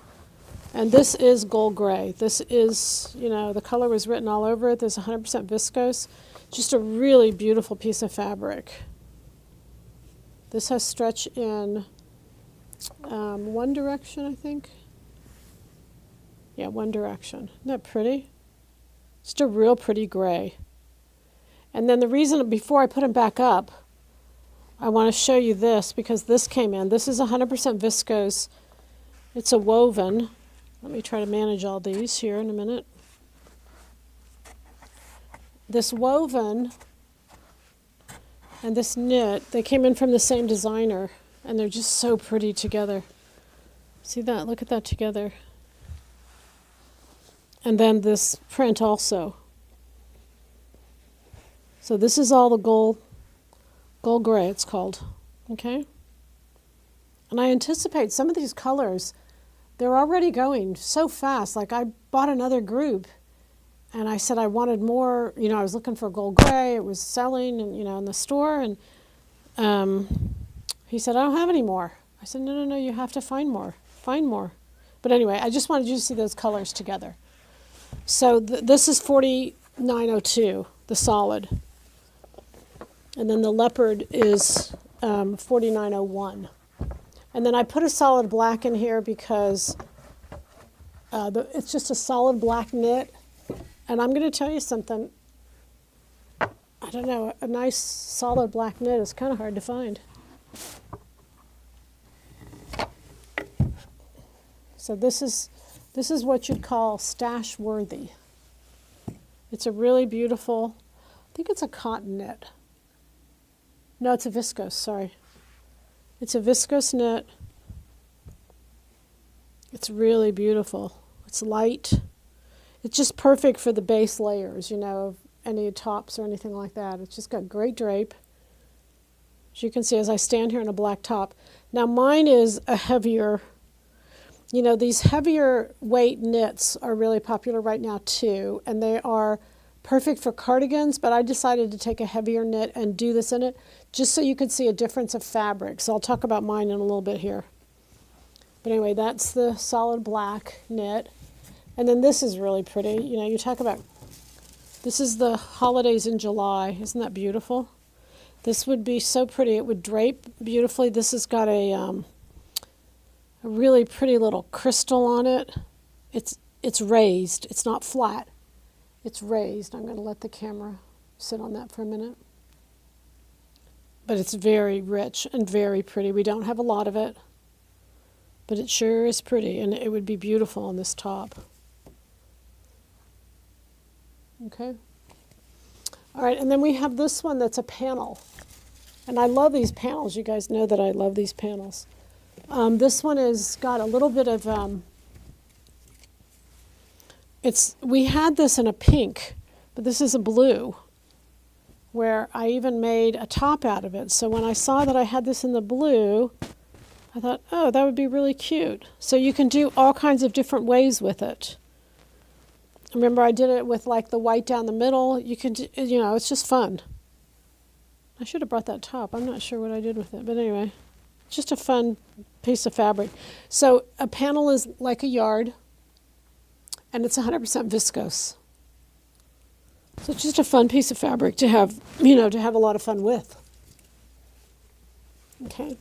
and this is Gull Gray. This is, the color was written all over it. There's 100% viscose. Just a really beautiful piece of fabric. This has stretch in one direction, I think. Yeah, one direction. Isn't that pretty? Just a real pretty gray. And then the reason, before I put them back up, I want to show you this because this came in. This is 100% viscose. It's a woven. Let me try to manage all these here in a minute. This woven and this knit, they came in from the same designer, and they're just so pretty together. See that? Look at that together. And then this print also. So this is all the Gull Gray, it's called. Okay? And I anticipate some of these colors, they're already going so fast. Like I bought another group, and I said I wanted more. I was looking for Gull Gray. It was selling, and in the store. And he said, I don't have any more. I said, no, you have to find more. Find more. But anyway, I just wanted you to see those colors together. So this is 4902, the solid. And then the leopard is 4901. And then I put a solid black in here because it's just a solid black knit. And I'm going to tell you something. I don't know, a nice solid black knit is kind of hard to find. So this is what you'd call stash worthy. It's a really beautiful, I think it's a cotton knit. No, it's a viscose, sorry. It's a viscose knit. It's really beautiful. It's light. It's just perfect for the base layers, of any tops or anything like that. It's just got great drape. As you can see, as I stand here in a black top. Now mine is a heavier, these heavier weight knits are really popular right now too, and they are perfect for cardigans, but I decided to take a heavier knit and do this in it just so you could see a difference of fabric. So I'll talk about mine in a little bit here. But anyway, that's the solid black knit. And then this is really pretty. You talk about, this is the holidays in July. Isn't that beautiful? This would be so pretty. It would drape beautifully. This has got a really pretty little crystal on it. It's raised. It's not flat. It's raised. I'm going to let the camera sit on that for a minute. But it's very rich and very pretty. We don't have a lot of it, but it sure is pretty, and it would be beautiful on this top. Okay. All right, and then we have this one that's a panel. And I love these panels. You guys know that I love these panels. This one has got a little bit of, we had this in a pink, but this is a blue, where I even made a top out of it. So when I saw that I had this in the blue, I thought, oh, that would be really cute. So you can do all kinds of different ways with it. Remember, I did it with like the white down the middle. You can, it's just fun. I should have brought that top. I'm not sure what I did with it, but anyway, just a fun piece of fabric. So a panel is like a yard, and it's 100% viscose. So it's just a fun piece of fabric to have, to have a lot of fun with. Okay.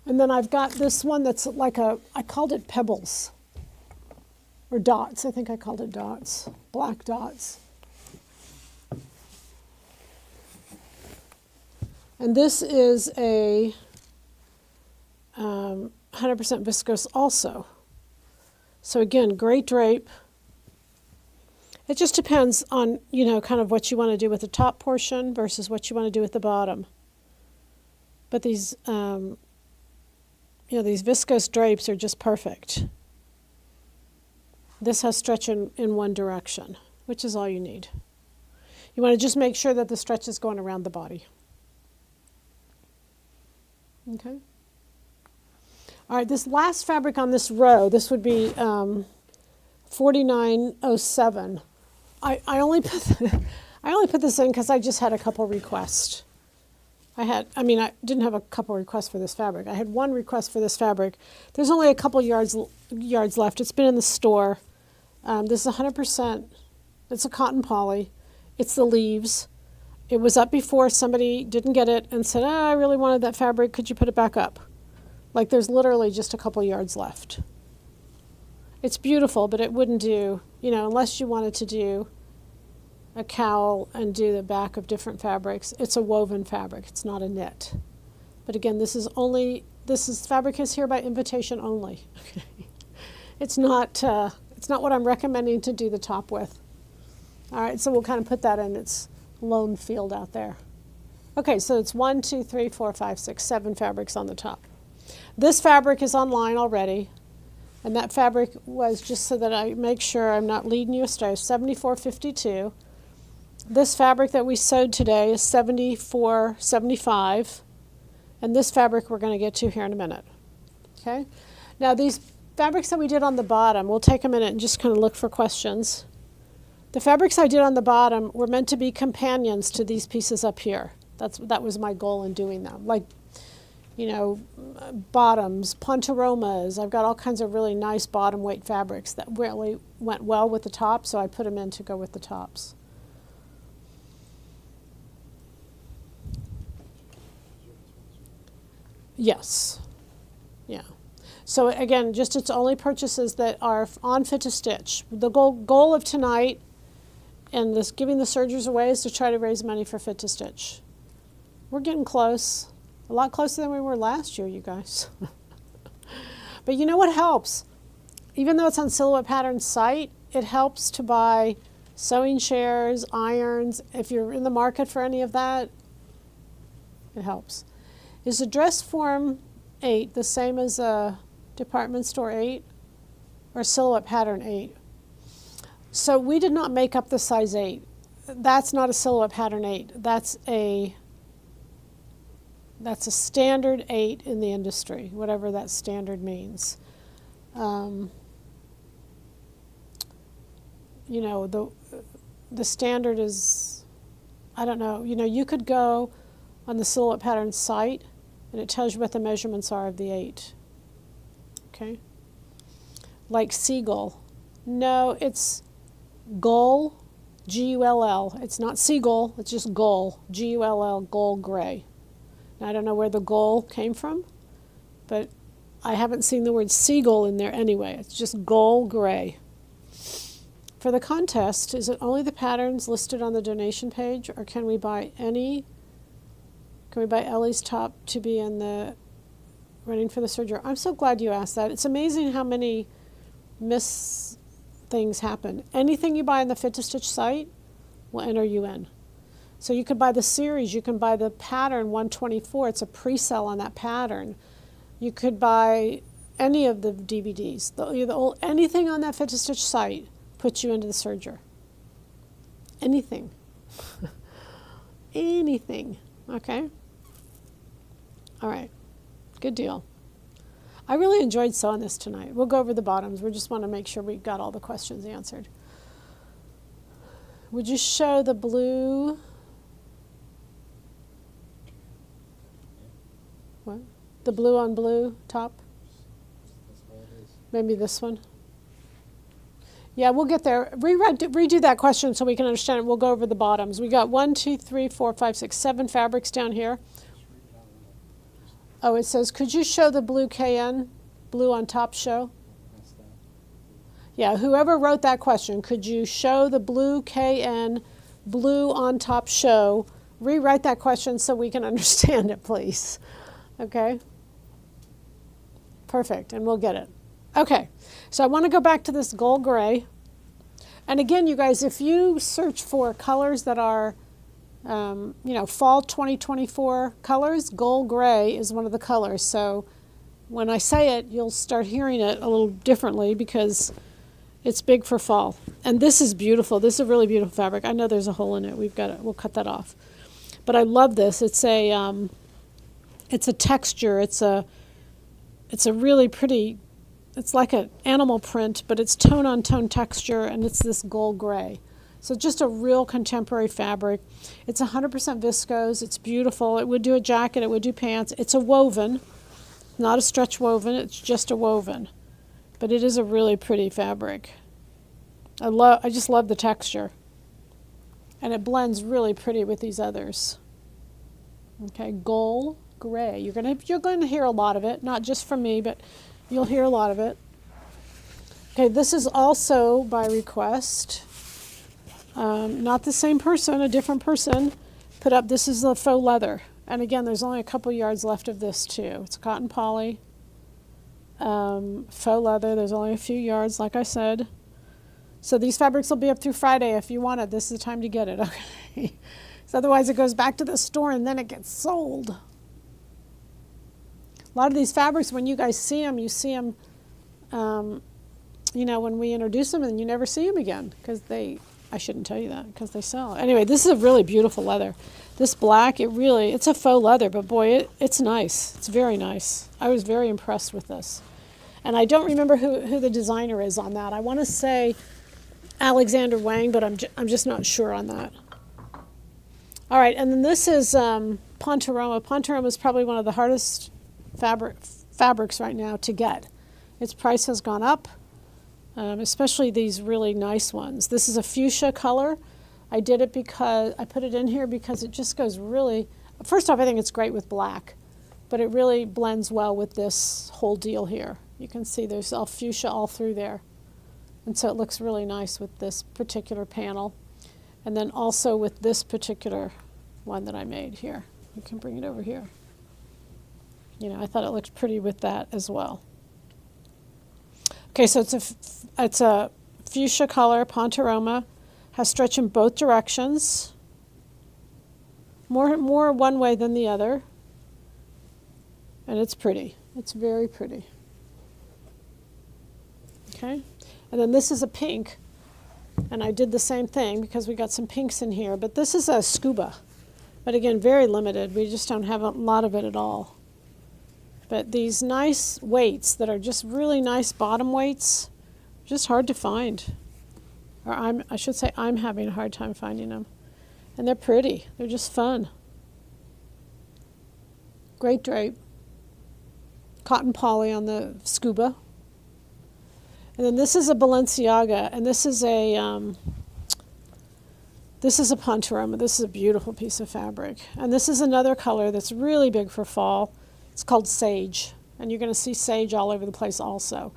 And then I've got this one that's like I called it pebbles. Or dots, I think I called it dots. Black dots. And this is a 100% viscose also. So again, great drape. It just depends on, kind of what you want to do with the top portion versus what you want to do with the bottom. But these, these viscose drapes are just perfect. This has stretch in one direction, which is all you need. You want to just make sure that the stretch is going around the body. Okay. All right, this last fabric on this row, this would be 4907. I only put this in because I just had a couple requests. I didn't have a couple requests for this fabric. I had one request for this fabric. There's only a couple yards left. It's been in the store. This is 100%. It's a cotton poly. It's the leaves. It was up before. Somebody didn't get it and said, I really wanted that fabric. Could you put it back up? Like there's literally just a couple yards left. It's beautiful, but it wouldn't do, unless you wanted to do a cowl and do the back of different fabrics. It's a woven fabric. It's not a knit. But again, this fabric is here by invitation only. It's not what I'm recommending to do the top with. All right, so we'll kind of put that in its lone field out there. Okay, so it's 1, 2, 3, 4, 5, 6, 7 fabrics on the top. This fabric is online already, and that fabric was just so that I make sure I'm not leading you astray, 74.52. This fabric that we sewed today is 74.75, and this fabric we're going to get to here in a minute. Okay? Now these fabrics that we did on the bottom, we'll take a minute and just kind of look for questions. The fabrics I did on the bottom were meant to be companions to these pieces up here. That was my goal in doing them. Like, bottoms, ponteromas. I've got all kinds of really nice bottom weight fabrics that really went well with the top, so I put them in to go with the tops. Yes. Yeah. So again, just it's only purchases that are on fit to stitch. The goal of tonight and this giving the sergers away is to try to raise money for fit to stitch. We're getting close. A lot closer than we were last year, you guys. But you know what helps? Even though it's on Silhouette Pattern's site, it helps to buy sewing shares, irons. If you're in the market for any of that, it helps. Is a dress form 8 the same as a department store 8 or Silhouette Pattern 8? So we did not make up the size 8. That's not a Silhouette Pattern 8. That's a standard 8 in the industry, whatever that standard means. The standard is, I don't know, you could go on the Silhouette Pattern site and it tells you what the measurements are of the 8. Okay? Like seagull. No, it's gull, G-U-L-L. It's not seagull, it's just gull, G-U-L-L, gull gray. Now, I don't know where the gull came from, but I haven't seen the word seagull in there anyway. It's just gull gray. For the contest, is it only the patterns listed on the donation page, or can we buy Elie's top to be in the running for the serger? I'm so glad you asked that. It's amazing how many things happen. Anything you buy on the Fit to Stitch site will enter you in. So you could buy the series, you can buy the pattern 124, it's a pre-sale on that pattern. You could buy any of the DVDs. Anything on that Fit to Stitch site puts you into the serger. Anything. Anything. Okay? All right. Good deal. I really enjoyed sewing this tonight. We'll go over the bottoms. We just want to make sure we got all the questions answered. Would you show the blue? What? The blue on blue top? Maybe this one? Yeah, we'll get there. Redo that question so we can understand it. We'll go over the bottoms. We got 1, 2, 3, 4, 5, 6, 7 fabrics down here. Oh, it says, could you show the blue KN, blue on top show? Yeah, whoever wrote that question, could you show the blue KN, blue on top show? Rewrite that question so we can understand it, please. Okay? Perfect, and we'll get it. Okay, so I want to go back to this gold gray. And again, you guys, if you search for colors that are, fall 2024 colors, gold gray is one of the colors. So when I say it, you'll start hearing it a little differently because it's big for fall. And this is beautiful. This is a really beautiful fabric. I know there's a hole in it. We'll cut that off. But I love this. It's a texture. It's a really pretty. It's like an animal print, but it's tone-on-tone texture, and it's this gold gray. So just a real contemporary fabric. It's 100% viscose. It's beautiful. It would do a jacket. It would do pants. It's a woven, not a stretch woven. It's just a woven. But it is a really pretty fabric. I just love the texture. And it blends really pretty with these others. Okay, gold gray. You're going to hear a lot of it, not just from me, but you'll hear a lot of it. Okay, this is also by request. Not the same person, a different person put up. This is the faux leather. And again, there's only a couple yards left of this too. It's cotton poly, faux leather. There's only a few yards, like I said. So these fabrics will be up through Friday if you want it. This is the time to get it, okay? So otherwise it goes back to the store and then it gets sold. A lot of these fabrics, when you guys see them, you see them, when we introduce them, and you never see them again because I shouldn't tell you that because they sell. Anyway, this is a really beautiful leather. This black, it's a faux leather, but boy, it's nice. It's very nice. I was very impressed with this. And I don't remember who the designer is on that. I want to say Alexander Wang, but I'm just not sure on that. All right, and then this is Pontoroma. Pontoroma is probably one of the hardest fabrics right now to get. Its price has gone up, especially these really nice ones. This is a fuchsia color. I put it in here because it just goes really, first off, I think it's great with black, but it really blends well with this whole deal here. You can see there's all fuchsia all through there. And so it looks really nice with this particular panel. And then also with this particular one that I made here. You can bring it over here. I thought it looked pretty with that as well. Okay, so it's a fuchsia color, Pontoroma, has stretch in both directions. More one way than the other. And it's pretty. It's very pretty. Okay, and then this is a pink. And I did the same thing because we got some pinks in here. But this is a scuba. But again, very limited. We just don't have a lot of it at all. But these nice weights that are just really nice bottom weights, just hard to find. Or I should say I'm having a hard time finding them. And they're pretty. They're just fun. Great drape. Cotton poly on the scuba. And then this is a Balenciaga, and this is a Pontoroma. This is a beautiful piece of fabric. And this is another color that's really big for fall. It's called sage, and you're going to see sage all over the place also.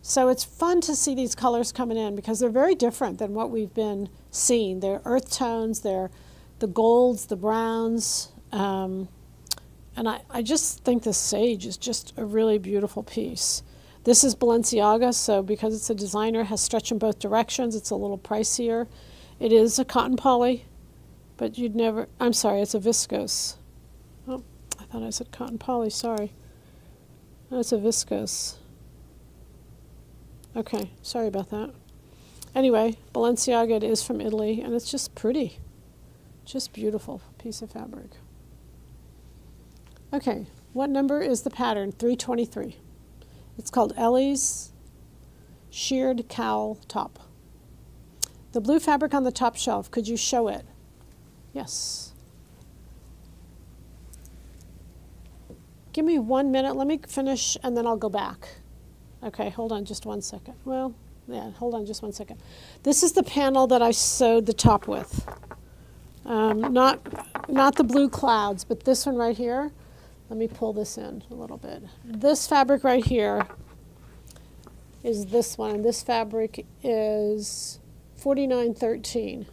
So it's fun to see these colors coming in because they're very different than what we've been seeing. They're earth tones, they're the golds, the browns, and I just think this sage is just a really beautiful piece. This is Balenciaga, so because it's a designer, it has stretch in both directions. It's a little pricier. It is a cotton poly, but it's a viscose. Oh, I thought I said cotton poly, sorry. No, it's a viscose. Okay, sorry about that. Anyway, Balenciaga, it is from Italy, and it's just pretty. Just beautiful piece of fabric. Okay, what number is the pattern? 323. It's called Elie's Shirred Cowl Top. The blue fabric on the top shelf, could you show it? Yes. Give me 1 minute. Let me finish, and then I'll go back. Okay, hold on just 1 second. Well, Yeah, hold on just one second. This is the panel that I sewed the top with. Not the blue clouds, but this one right here. Let me pull this in a little bit. This fabric right here is this one, and this fabric is 49.13.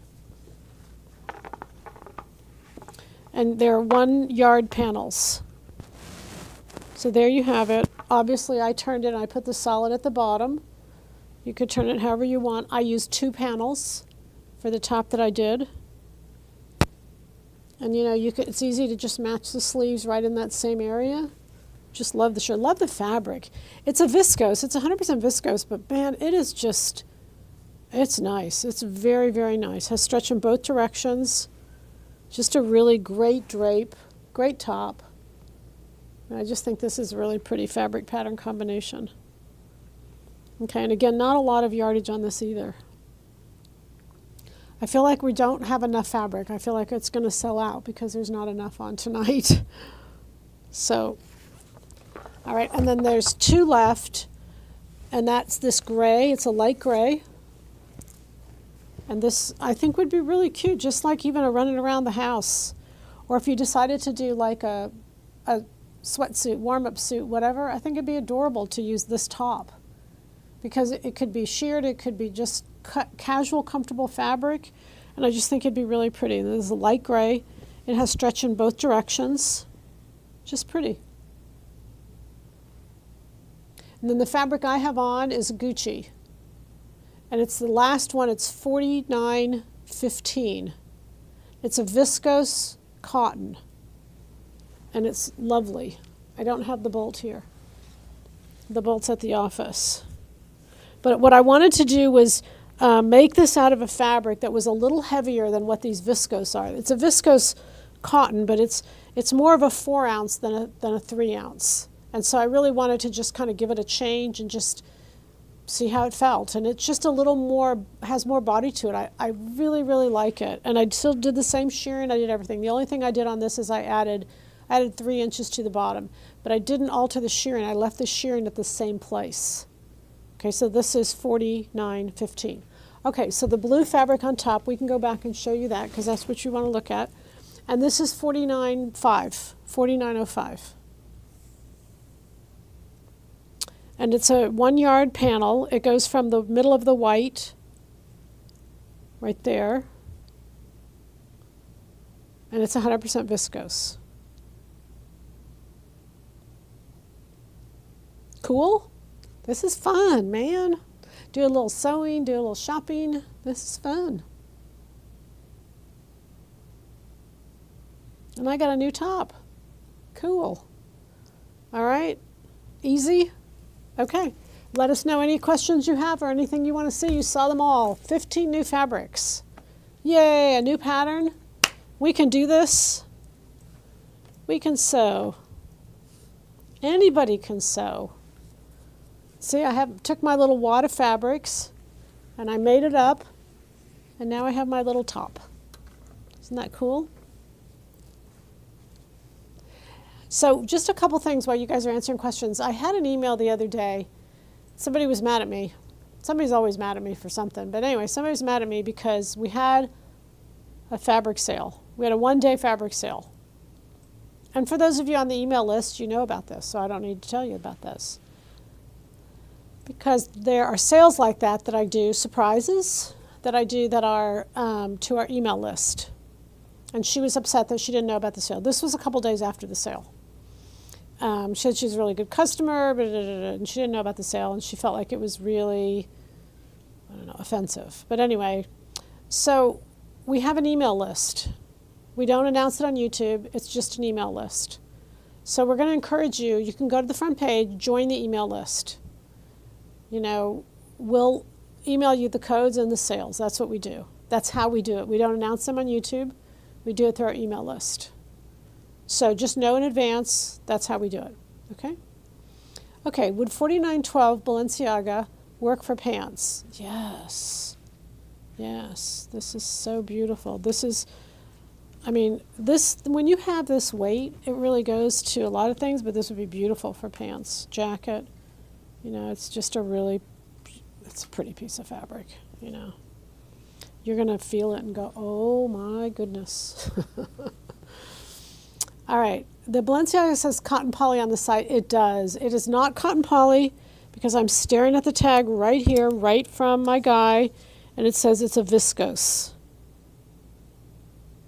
And they're 1 yard panels. So there you have it. Obviously I turned it and I put the solid at the bottom. You could turn it however you want. I used 2 panels for the top that I did. And you know, it's easy to just match the sleeves right in that same area. Just love the shirt. Love the fabric. It's a viscose. It's 100% viscose, but man, it is just, it's nice. It's very, very nice. Has stretch in both directions. Just a really great drape, great top. And I just think this is a really pretty fabric pattern combination. Okay, and again, not a lot of yardage on this either. I feel like we don't have enough fabric. I feel like it's going to sell out because there's not enough on tonight. So, all right, and then there's 2 left, and that's this gray. It's a light gray. And this, I think, would be really cute, just like even a running around the house. Or if you decided to do like a sweatsuit, warm-up suit, whatever, I think it'd be adorable to use this top. Because it could be sheared, it could be just casual, comfortable fabric, and I just think it'd be really pretty. And this is a light gray. It has stretch in both directions. Just pretty. And then the fabric I have on is Gucci. And it's the last one. It's 49.15. It's a viscose cotton. And it's lovely. I don't have the bolt here. The bolt's at the office. But what I wanted to do was make this out of a fabric that was a little heavier than what these viscose are. It's a viscose cotton, but it's more of a 4 ounce than a 3 ounce. And so I really wanted to just kind of give it a change and just see how it felt. And it's just a little more, has more body to it. I really, really like it. And I still did the same shearing. I did everything. The only thing I did on this is I added 3 inches to the bottom. But I didn't alter the shearing. I left the shearing at the same place. Okay, so this is 49.15. Okay, so the blue fabric on top, we can go back and show you that because that's what you want to look at. And this is 49.05. And it's a 1 yard panel. It goes from the middle of the white, right there, and it's 100% viscose. Cool? This is fun, man. Do a little sewing, do a little shopping. This is fun. And I got a new top. Cool. All right. Easy. Okay. Let us know any questions you have or anything you want to see. You saw them all. 15 new fabrics. Yay, a new pattern. We can do this. We can sew. Anybody can sew. See, took my little wad of fabrics and I made it up, and now I have my little top. Isn't that cool? So just a couple things while you guys are answering questions. I had an email the other day. Somebody was mad at me. Somebody's always mad at me for something. But anyway, somebody was mad at me because we had a fabric sale. We had a 1-day fabric sale. And for those of you on the email list, you know about this, so I don't need to tell you about this. Because there are sales like that I do, surprises that I do that are to our email list. And she was upset that she didn't know about the sale. This was a couple days after the sale. She said she was a really good customer, and she didn't know about the sale, and she felt like it was really, I don't know, offensive. But anyway, so we have an email list. We don't announce it on YouTube. It's just an email list. So we're going to encourage you. You can go to the front page, join the email list. You know, we'll email you the codes and the sales. That's what we do. That's how we do it. We don't announce them on YouTube. We do it through our email list. So just know in advance, that's how we do it. Okay? Okay, would 4912 Balenciaga work for pants? Yes. Yes. This is so beautiful. This is, I mean, this, when you have this weight, it really goes to a lot of things, but this would be beautiful for pants, jacket. You know, it's just a really, it's a pretty piece of fabric, you know. You're going to feel it and go, oh my goodness. All right. The Balenciaga says cotton poly on the side. It does. It is not cotton poly because I'm staring at the tag right here, right from my guy, and it says it's a viscose.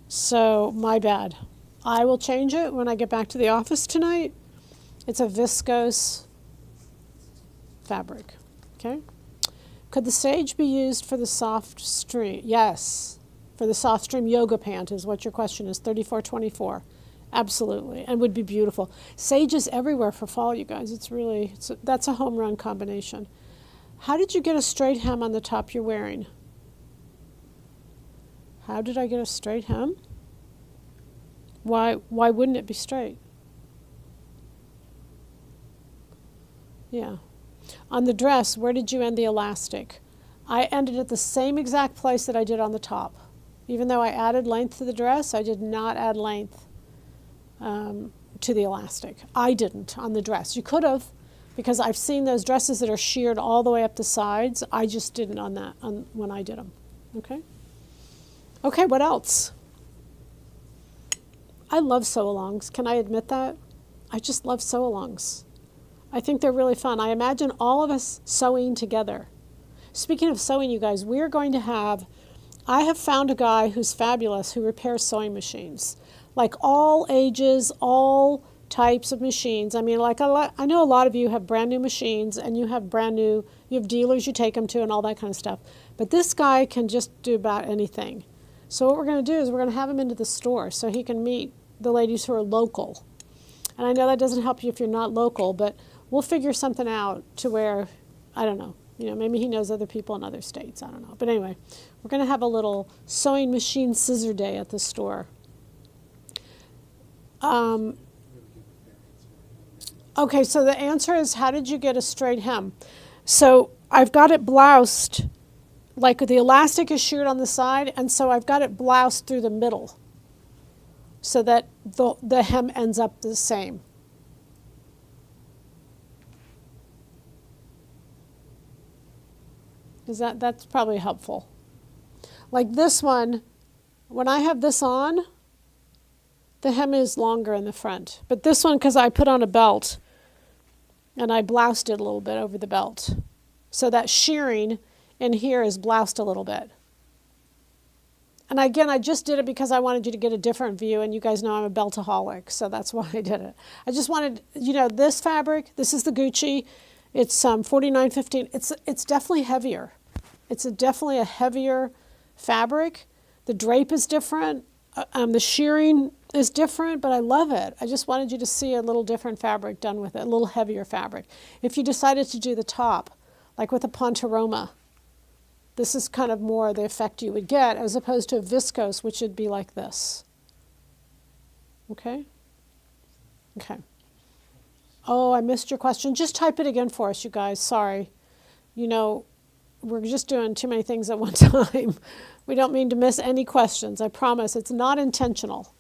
So, my bad. I will change it when I get back to the office tonight. It's a viscose fabric. Okay? Could the sage be used for the soft stream? Yes. For the soft stream yoga pant is what your question is, 3424. Absolutely, and would be beautiful. Sage is everywhere for fall, you guys. That's a home run combination. How did you get a straight hem on the top you're wearing? How did I get a straight hem? Why wouldn't it be straight? Yeah. On the dress, where did you end the elastic? I ended at the same exact place that I did on the top. Even though I added length to the dress, I did not add length to the elastic. I didn't on the dress. You could have, because I've seen those dresses that are sheared all the way up the sides. I just didn't when I did them. Okay? Okay, what else? I love sew-alongs. Can I admit that? I just love sew-alongs. I think they're really fun. I imagine all of us sewing together. Speaking of sewing, you guys, I have found a guy who's fabulous who repairs sewing machines. Like all ages, all types of machines. I mean, I know a lot of you have brand new machines and you have dealers you take them to and all that kind of stuff. But this guy can just do about anything. So what we're going to do is we're going to have him into the store so he can meet the ladies who are local. And I know that doesn't help you if you're not local, but we'll figure something out to where, I don't know, maybe he knows other people in other states. I don't know. But anyway, we're going to have a little sewing machine scissor day at the store. Okay, so the answer is, how did you get a straight hem? So I've got it bloused, like the elastic is sheared on the side, and so I've got it bloused through the middle so that the hem ends up the same. That's probably helpful. Like this one, when I have this on, the hem is longer in the front. But this one, because I put on a belt, and I bloused it a little bit over the belt. So that shirring in here is bloused a little bit. And again, I just did it because I wanted you to get a different view, and you guys know I'm a beltaholic, so that's why I did it. I just wanted, this fabric, this is the Gucci, it's $49.15. It's definitely heavier. It's definitely a heavier fabric. The drape is different. The shirring is different, but I love it. I just wanted you to see a little different fabric done with it, a little heavier fabric. If you decided to do the top, like with a Pontoroma, this is kind of more the effect you would get as opposed to a viscose, which would be like this. Okay? Okay. Oh, I missed your question. Just type it again for us, you guys. Sorry. We're just doing too many things at one time. We don't mean to miss any questions. I promise. It's not intentional.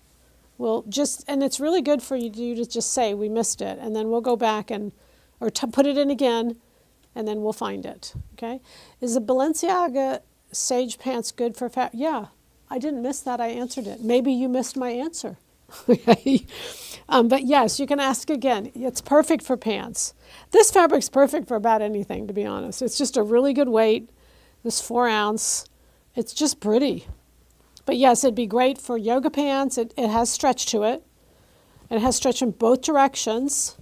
And it's really good for you to just say, we missed it. And then we'll go back or put it in again, and then we'll find it. Okay? Is the Balenciaga sage pants good for Yeah, I didn't miss that. I answered it. Maybe you missed my answer. But yes, you can ask again. It's perfect for pants. This fabric's perfect for about anything, to be honest. It's just a really good weight. This 4 ounce. It's just pretty. But yes, it'd be great for yoga pants. It has stretch to it. It has stretch in both directions.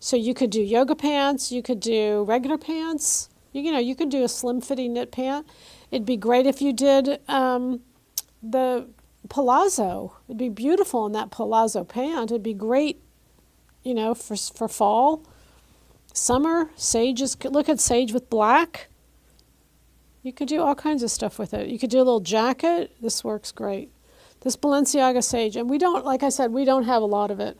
So you could do yoga pants. You could do regular pants. You could do a slim fitting knit pant. It'd be great if you did the palazzo. It'd be beautiful in that palazzo pant. It'd be great, for fall, summer. Look at sage with black. You could do all kinds of stuff with it. You could do a little jacket. This works great. This Balenciaga sage, and we don't, like I said, we don't have a lot of it.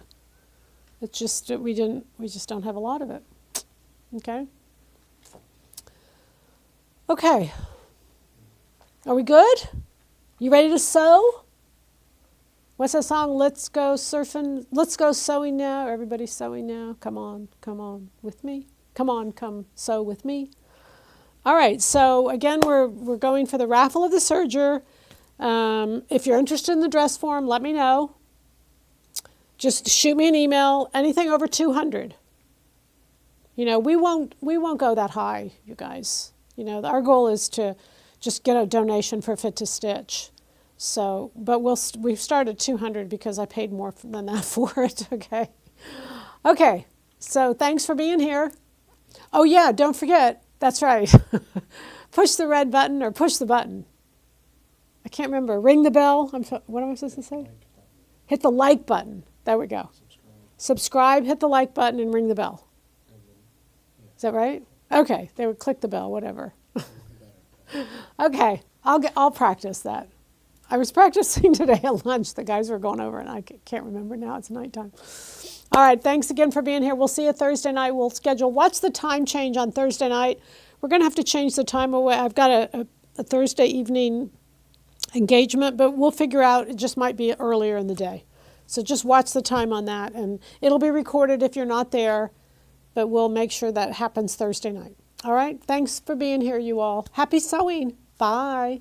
It's just we just don't have a lot of it. Okay. Okay. Are we good? You ready to sew? What's that song? Let's go surfing. Let's go sewing now. Everybody's sewing now. Come on with me. Come on, come sew with me. All right, so again, we're going for the raffle of the serger. If you're interested in the dress form, let me know. Just shoot me an email. Anything over 200. You know, we won't go that high, you guys. You know, our goal is to just get a donation for Fit to Stitch. So, but we've started 200 because I paid more than that for it. Okay. Okay. So thanks for being here. Oh yeah, don't forget. That's right. Push the red button or push the button. I can't remember. Ring the bell. What am I supposed to say? Hit the like button. There we go. Subscribe, hit the like button, and ring the bell. Is that right? Okay. They would click the bell, whatever. Okay. I'll practice that. I was practicing today at lunch. The guys were going over, and I can't remember now. It's nighttime. All right. Thanks again for being here. We'll see you Thursday night. We'll schedule. Watch the time change on Thursday night. We're going to have to change the time away. I've got a Thursday evening engagement, but we'll figure out. It just might be earlier in the day. So just watch the time on that, and it'll be recorded if you're not there, but we'll make sure that happens Thursday night. All right? Thanks for being here, you all. Happy sewing. Bye.